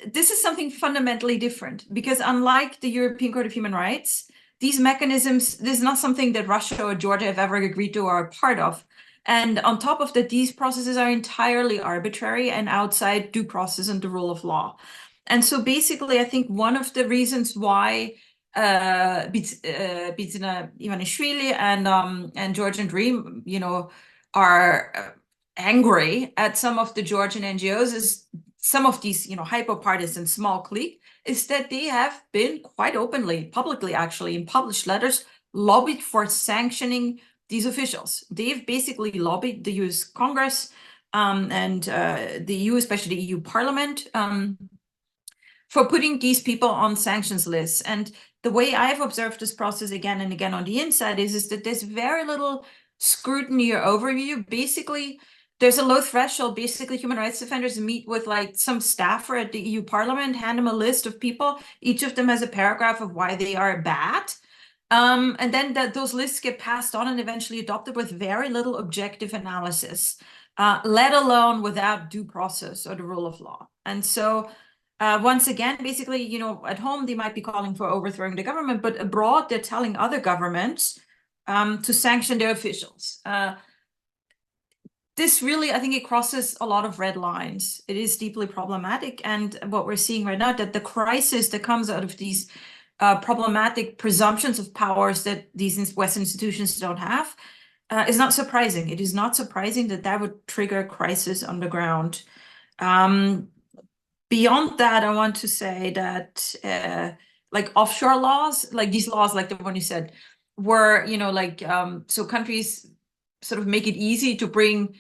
this is something fundamentally different, because unlike the European Court of Human Rights, these mechanisms, this is not something that Russia or Georgia have ever agreed to or are part of. And on top of that, these processes are entirely arbitrary and outside due process and the rule of law. And so basically, I think one of the reasons why Bidzina Ivanishvili and Georgian Dream, are angry at some of the Georgian NGOs is some of these, hyper-partisan small clique, is that they have been quite openly, publicly actually, in published letters, lobbied for sanctioning these officials. They've basically lobbied the US Congress and the EU, especially the EU Parliament, for putting these people on sanctions lists. And the way I've observed this process again and again on the inside is that there's very little scrutiny or overview. Basically, there's a low threshold. Basically, human rights defenders meet with like some staffer at the EU Parliament, hand them a list of people. Each of them has a paragraph of why they are bad. And then those lists get passed on and eventually adopted with very little objective analysis, let alone without due process or the rule of law. And so once again, basically, at home, they might be calling for overthrowing the government, but abroad, they're telling other governments to sanction their officials. This really, I think it crosses a lot of red lines. It is deeply problematic. And what we're seeing right now, that the crisis that comes out of these problematic presumptions of powers that these Western institutions don't have is not surprising. It is not surprising that would trigger a crisis on the ground. Beyond that, I want to say that like offshore laws, like these laws, like the one you said, were, so countries sort of make it easy to bring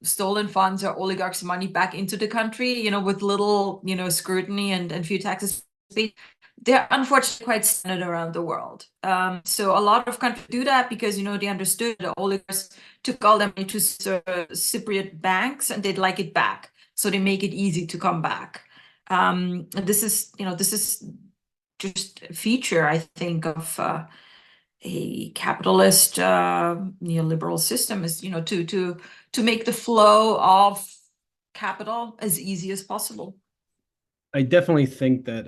stolen funds or oligarchs' money back into the country, with little, scrutiny and few taxes. They're unfortunately quite standard around the world. So a lot of countries do that because, they understood the oligarchs took all their money to Cypriot banks and they'd like it back. So they make it easy to come back. This is just a feature, I think, of a capitalist neoliberal system is, to make the flow of capital as easy as possible. I definitely think that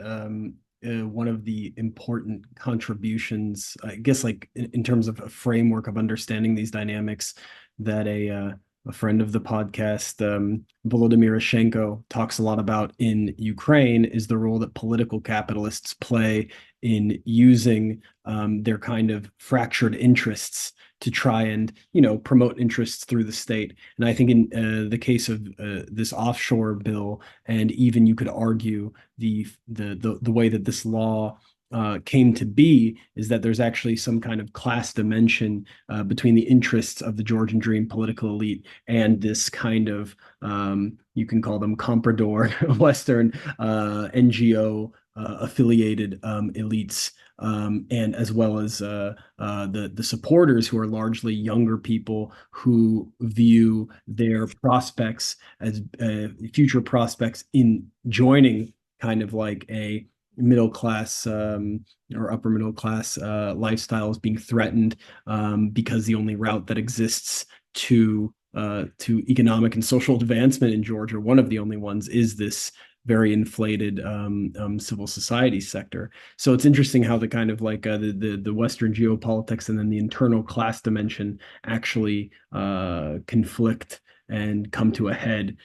one of the important contributions, I guess, like in terms of a framework of understanding these dynamics, that a friend of the podcast, Volodymyr Rashenko, talks a lot about in Ukraine is the role that political capitalists play in using their kind of fractured interests to try and, promote interests through the state. And I think in the case of this offshore bill, and even you could argue the way that this law came to be, is that there's actually some kind of class dimension between the interests of the Georgian Dream political elite and this kind of, you can call them comprador Western NGO affiliated elites, and as well as the supporters, who are largely younger people who view their prospects as future prospects in joining kind of like a middle class or upper middle class lifestyle is being threatened, because the only route that exists to economic and social advancement in Georgia, one of the only ones, is this very inflated civil society sector. So it's interesting how the kind of like the Western geopolitics and then the internal class dimension actually conflict and come to a head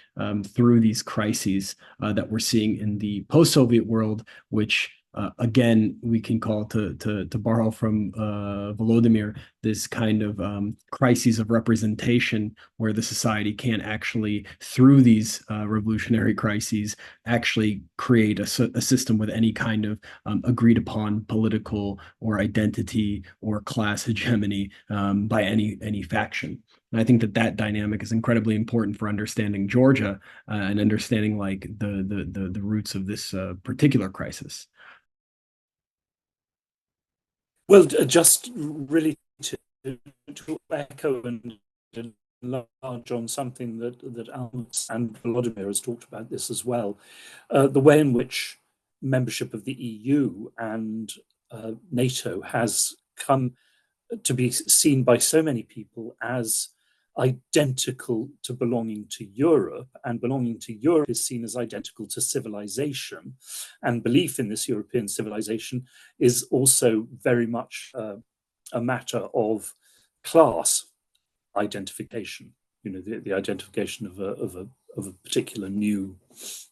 through these crises that we're seeing in the post-Soviet world, which again, we can call, to borrow from Volodymyr, this kind of crises of representation, where the society can't actually, through these revolutionary crises, actually create a system with any kind of agreed upon political or identity or class hegemony by any faction. And I think that dynamic is incredibly important for understanding Georgia and understanding like the roots of this particular crisis. Well, just really to echo and enlarge on something that Almut and Volodymyr has talked about this as well, the way in which membership of the EU and NATO has come to be seen by so many people as identical to belonging to Europe, and belonging to Europe is seen as identical to civilization, and belief in this European civilization is also very much a matter of class. identification, the identification of a particular new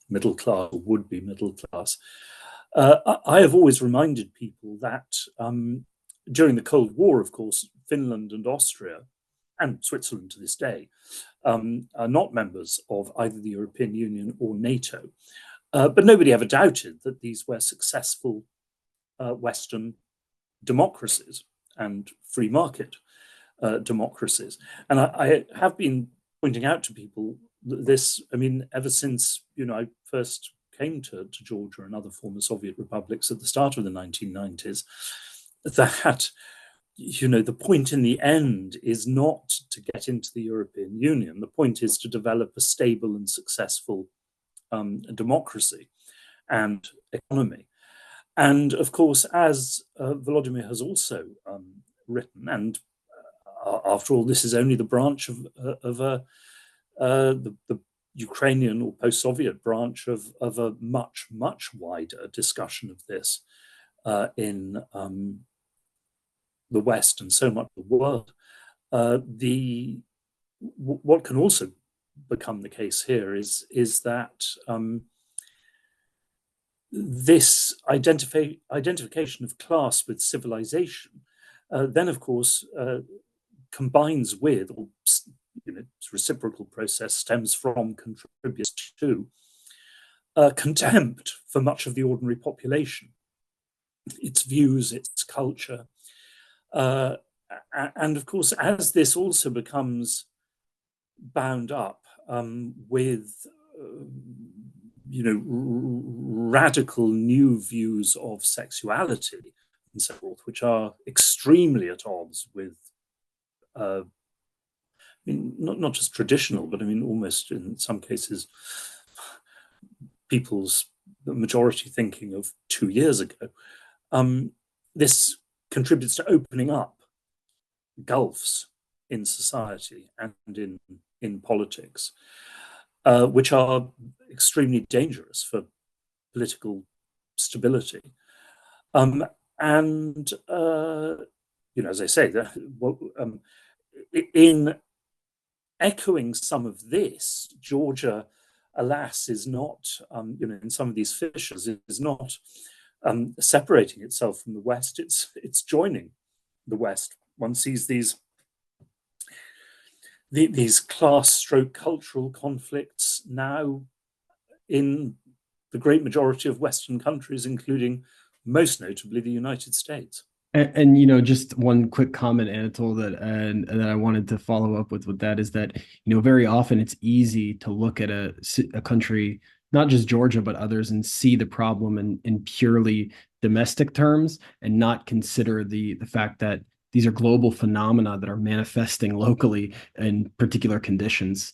middle class or would-be middle class. I have always reminded people that during the Cold War, of course, Finland and Austria and Switzerland to this day are not members of either the European Union or NATO. But nobody ever doubted that these were successful Western democracies and free market democracies. And I have been pointing out to people this, I mean, ever since, I first came to Georgia and other former Soviet republics at the start of the 1990s, that, the point in the end is not to get into the European Union. The point is to develop a stable and successful democracy and economy. And of course, as Volodymyr has also written, and after all, this is only the branch of the Ukrainian or post-Soviet branch of a much, much wider discussion of this in the West and so much of the world. What can also become the case here is that this identification of class with civilization then, of course, combines with, or its reciprocal process stems from, contributes to contempt for much of the ordinary population, its views, its culture. And of course, as this also becomes bound up with radical new views of sexuality and so forth, which are extremely at odds with not just traditional, but I mean almost in some cases people's majority thinking of 2 years ago. This contributes to opening up gulfs in society and in politics, which are extremely dangerous for political stability. And as I say, in echoing some of this, Georgia, alas, is not, in some of these fissures, is not separating itself from the West. It's joining the West. One sees these class/cultural conflicts now in the great majority of Western countries, including most notably the United States. And just one quick comment, Anatol, that I wanted to follow up with that is that very often it's easy to look at a country, not just Georgia but others, and see the problem in purely domestic terms and not consider the fact that these are global phenomena that are manifesting locally in particular conditions.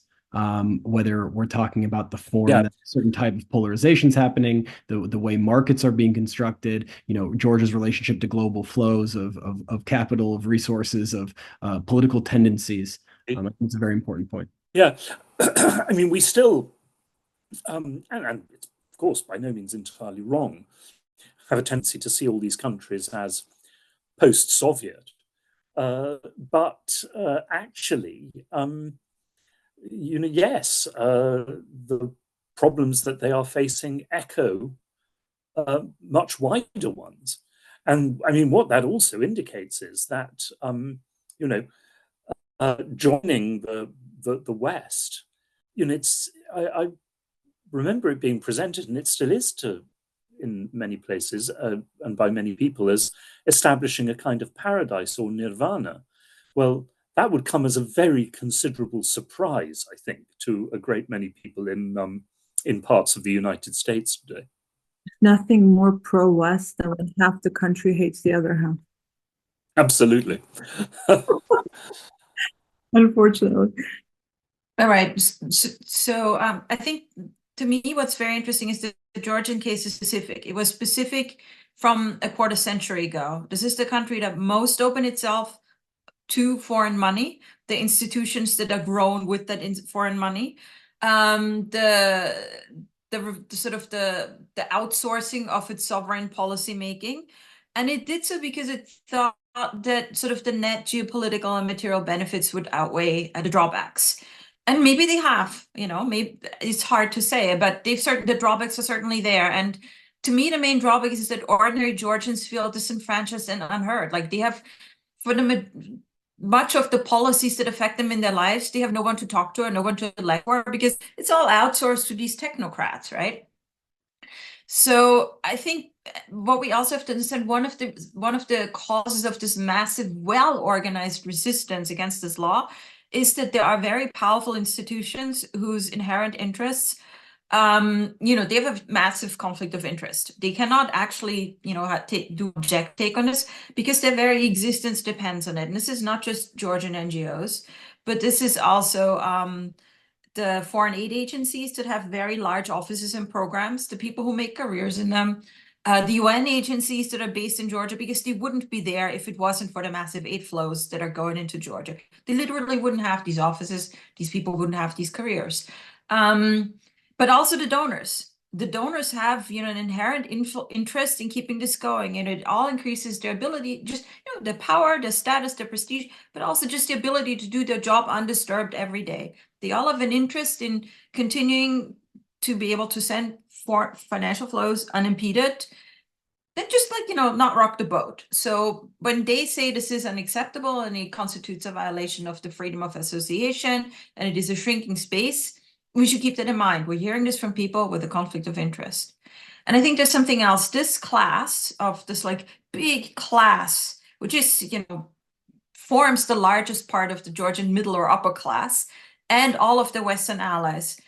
Whether we're talking about the form that certain type of polarization is happening, the way markets are being constructed, Georgia's relationship to global flows of capital, of resources, of political tendencies. I think it's a very important point. Yeah, I mean, we still, and it's of course by no means entirely wrong, have a tendency to see all these countries as post-Soviet, but actually. Yes, the problems that they are facing echo much wider ones. And I mean, what that also indicates is that, joining the West, I remember it being presented, and it still is in many places and by many people, as establishing a kind of paradise or nirvana. Well, that would come as a very considerable surprise, I think, to a great many people in parts of the United States today. Nothing more pro-West than when half the country hates the other half. Absolutely. Unfortunately. All right. So I think, to me, what's very interesting is the Georgian case is specific. It was specific from a quarter century ago. This is the country that most opened itself to foreign money, the institutions that are grown with that foreign money, the sort of the outsourcing of its sovereign policy making, And it did so because it thought that sort of the net geopolitical and material benefits would outweigh the drawbacks. And maybe they have, maybe it's hard to say, but the drawbacks are certainly there. And to me, the main drawback is that ordinary Georgians feel disenfranchised and unheard. Like they have, for much of the policies that affect them in their lives, they have no one to talk to or no one to elect for because it's all outsourced to these technocrats, right? So I think what we also have to understand, one of the causes of this massive, well-organized resistance against this law is that there are very powerful institutions whose inherent interests, they have a massive conflict of interest. They cannot actually, do object take on this because their very existence depends on it. And this is not just Georgian NGOs, but this is also the foreign aid agencies that have very large offices and programs, the people who make careers in them, the UN agencies that are based in Georgia, because they wouldn't be there if it wasn't for the massive aid flows that are going into Georgia. They literally wouldn't have these offices. These people wouldn't have these careers. But also the donors. The donors have, an inherent interest in keeping this going, and it all increases their ability, just, the power, the status, the prestige, but also just the ability to do their job undisturbed every day. They all have an interest in continuing to be able to send for financial flows unimpeded. Then just not rock the boat. So when they say this is unacceptable and it constitutes a violation of the freedom of association and it is a shrinking space, we should keep that in mind. We're hearing this from people with a conflict of interest. And I think there's something else. This class of this big class, which is, forms the largest part of the Georgian middle or upper class and all of the Western allies,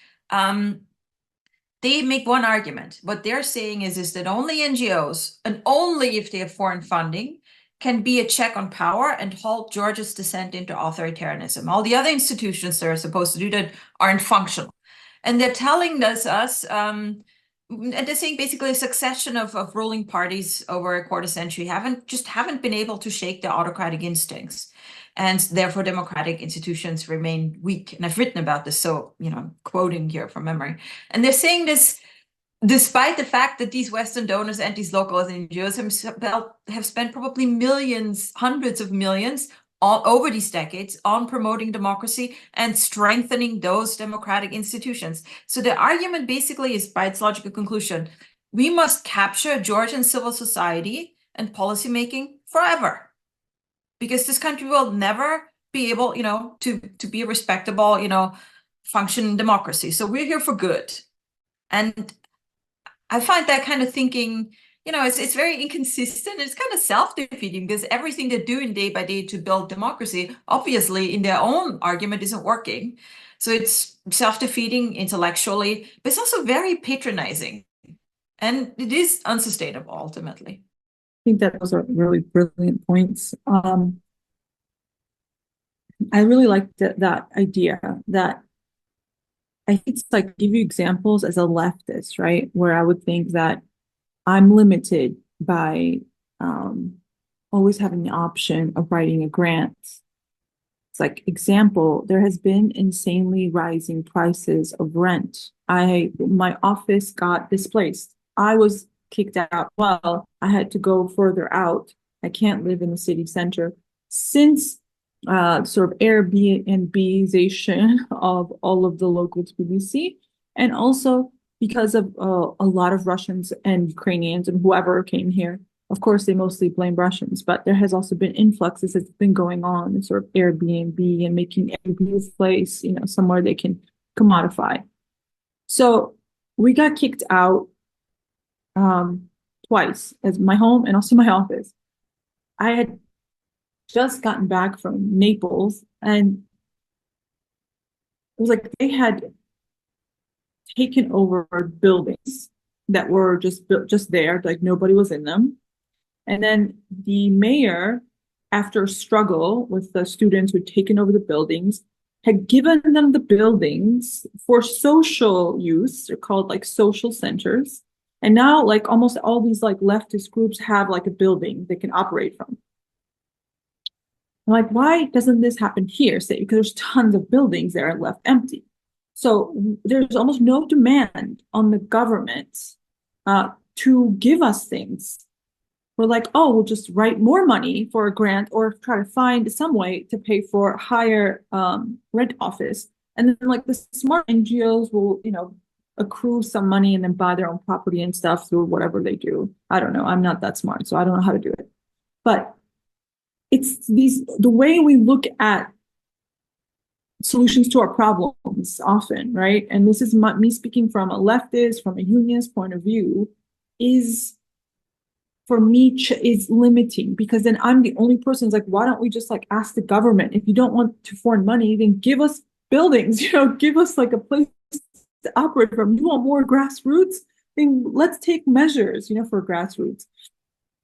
they make one argument. What they're saying is that only NGOs, and only if they have foreign funding, can be a check on power and halt Georgia's descent into authoritarianism. All the other institutions that are supposed to do that aren't functional. And they're telling us, and they're saying basically a succession of ruling parties over a quarter century haven't been able to shake their autocratic instincts. And therefore, democratic institutions remain weak. And I've written about this, so, quoting here from memory. And they're saying this despite the fact that these Western donors and these local NGOs have spent probably millions, hundreds of millions all over these decades on promoting democracy and strengthening those democratic institutions. So the argument basically is, by its logical conclusion, we must capture Georgian civil society and policymaking forever, because this country will never be able, to be a respectable, functioning democracy. So we're here for good. And I find that kind of thinking, it's very inconsistent. It's kind of self-defeating because everything they're doing day by day to build democracy, obviously in their own argument isn't working. So it's self-defeating intellectually, but it's also very patronizing. And it is unsustainable ultimately. I think that those are really brilliant points. I really like that idea that I think it's give you examples as a leftist, right? Where I would think that I'm limited by always having the option of writing a grant. It's example, there has been insanely rising prices of rent. My office got displaced. I was kicked out. Well, I had to go further out. I can't live in the city center. Since sort of Airbnbization of all of the local Tbilisi, and also because of a lot of Russians and Ukrainians and whoever came here. Of course, they mostly blame Russians, but there has also been influxes that's been going on, sort of Airbnb and making Airbnb place, somewhere they can commodify. So we got kicked out twice, as my home and also my office. I had just gotten back from Naples, and it was they had taken over buildings that were just there, nobody was in them. And then the mayor, after a struggle with the students who'd taken over the buildings, had given them the buildings for social use. They're called social centers. And now almost all these leftist groups have a building they can operate from. I'm why doesn't this happen here? Say, because there's tons of buildings that are left empty. So there's almost no demand on the government to give us things. we're like, oh, we'll just write more money for a grant or try to find some way to pay for higher rent office. And then like the smart NGOs will, accrue some money and then buy their own property and stuff through whatever they do. I don't know. I'm not that smart, so I don't know how to do it. But it's the way we look at solutions to our problems often, right? And this is me speaking from a leftist, from a unionist point of view, is for me is limiting, because then I'm the only person who's like, why don't we just like ask the government, if you don't want to foreign money, then give us buildings, give us like a place to operate from. You want more grassroots? Then let's take measures, for grassroots.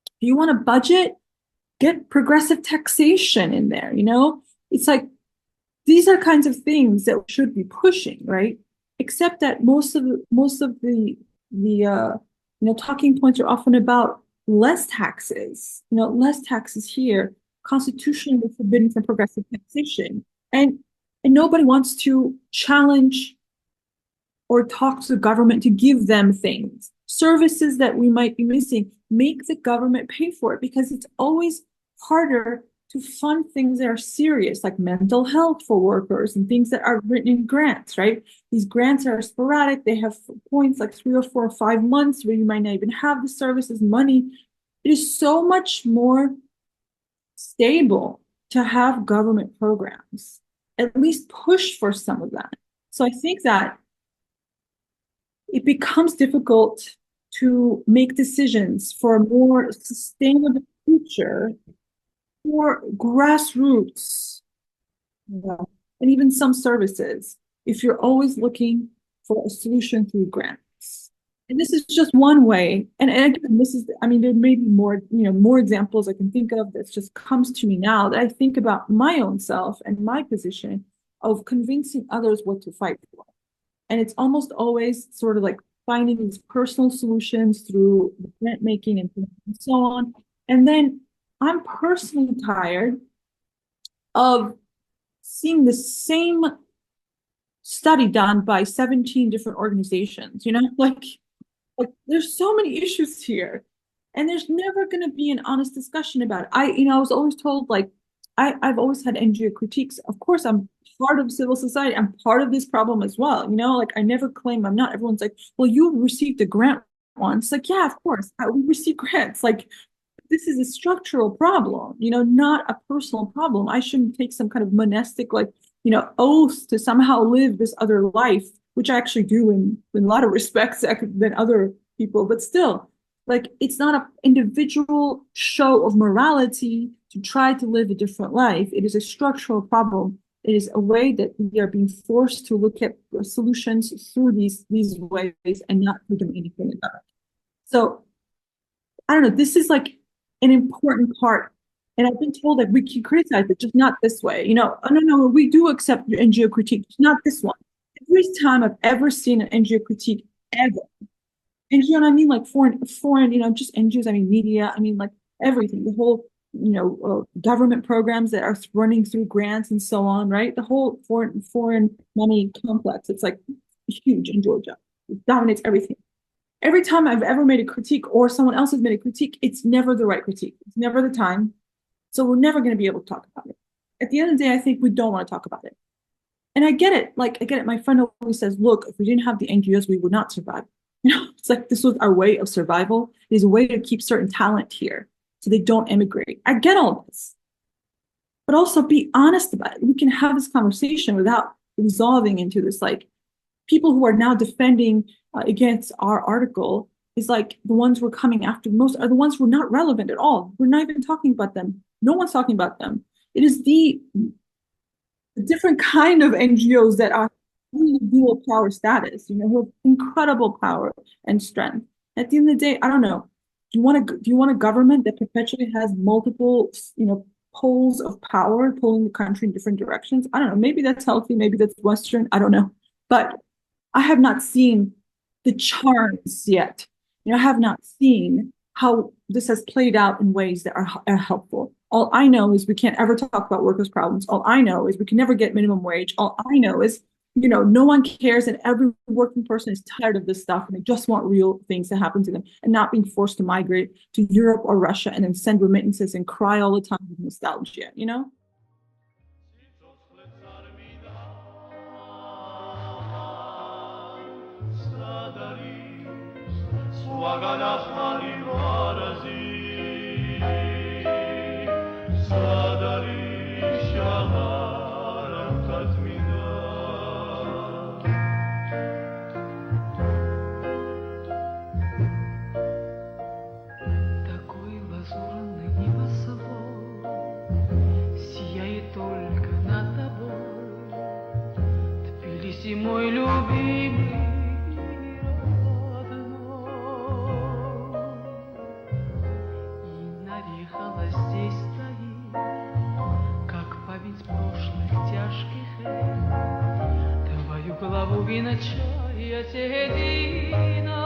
If you want a budget, get progressive taxation in there, It's like, these are kinds of things that we should be pushing, right? Except that most of the talking points are often about less taxes, less taxes here, constitutionally forbidden from progressive taxation. And nobody wants to challenge or talk to the government to give them things, services that we might be missing, make the government pay for it, because it's always harder to fund things that are serious, like mental health for workers and things that are written in grants, right? These grants are sporadic. They have points like 3 or 4 or 5 months where you might not even have the services, money. It is so much more stable to have government programs, at least push for some of that. So I think that it becomes difficult to make decisions for a more sustainable future for grassroots, and even some services, if you're always looking for a solution through grants. And this is just one way. And again, there may be more examples I can think of that just comes to me now, that I think about my own self and my position of convincing others what to fight for. And it's almost always sort of like finding these personal solutions through grant making and so on. And then I'm personally tired of seeing the same study done by 17 different organizations, like there's so many issues here, and there's never going to be an honest discussion about it. I was always told, like, I've always had NGO critiques. Of course, I'm part of civil society. I'm part of this problem as well. Like, I never claim I'm not. Everyone's like, well, you received a grant once. Like, yeah, of course, we receive grants. Like, this is a structural problem, not a personal problem. I shouldn't take some kind of monastic, oath to somehow live this other life, which I actually do in a lot of respects than other people. But still, like, it's not an individual show of morality to try to live a different life. It is a structural problem. It is a way that we are being forced to look at solutions through these ways and not do anything about it. So I don't know, this is like an important part. And I've been told that we can criticize it, just not this way. No, we do accept your NGO critique, just not this one. Every time I've ever seen an NGO critique, ever. NGO, and I mean like foreign, just NGOs, I mean media, I mean like everything, the whole, government programs that are running through grants and so on, right? The whole foreign money complex, it's like huge in Georgia. It dominates everything. Every time I've ever made a critique or someone else has made a critique, it's never the right critique. It's never the time. So we're never going to be able to talk about it. At the end of the day, I think we don't want to talk about it. And I get it. Like, I get it. My friend always says, look, if we didn't have the NGOs, we would not survive. It's like this was our way of survival. It is a way to keep certain talent here so they don't emigrate. I get all this. But also be honest about it. We can have this conversation without resolving into this, like, people who are now defending against our article is like the ones we're coming after most are the ones who are not relevant at all. We're not even talking about them. No one's talking about them. It is the different kind of NGOs that are really dual power status, who have incredible power and strength. At the end of the day, I don't know. Do you want a government that perpetually has multiple, poles of power pulling the country in different directions? I don't know. Maybe that's healthy. Maybe that's Western. I don't know. But I have not seen the charms yet. I have not seen how this has played out in ways that are helpful. All I know is we can't ever talk about workers' problems. All I know is we can never get minimum wage. All I know is no one cares, and every working person is tired of this stuff, and they just want real things to happen to them, and not being forced to migrate to Europe or Russia and then send remittances and cry all the time with nostalgia, Такой лазурный небосвод сияет только над тобой, Тбилиси, мой любимый родной. И нарехала здесь стоит, как память прошлых тяжких лет, твою голову венчая седина.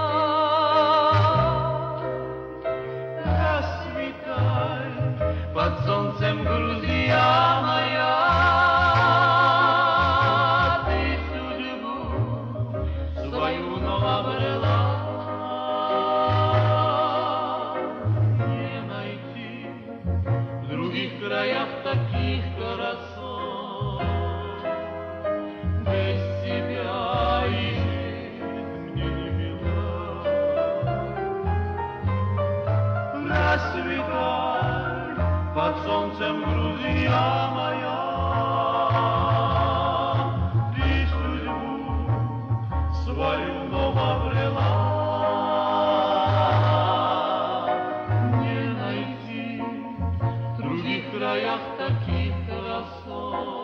Расцветай под солнцем, Грузия моя, ты судьбу свою обрела. Не найти в других краях таких красот, без тебя и жизнь мне не мила. Расцветай под солнцем, Грузия моя, ты судьбу свою вновь обрела. Не найти в других краях таких красот.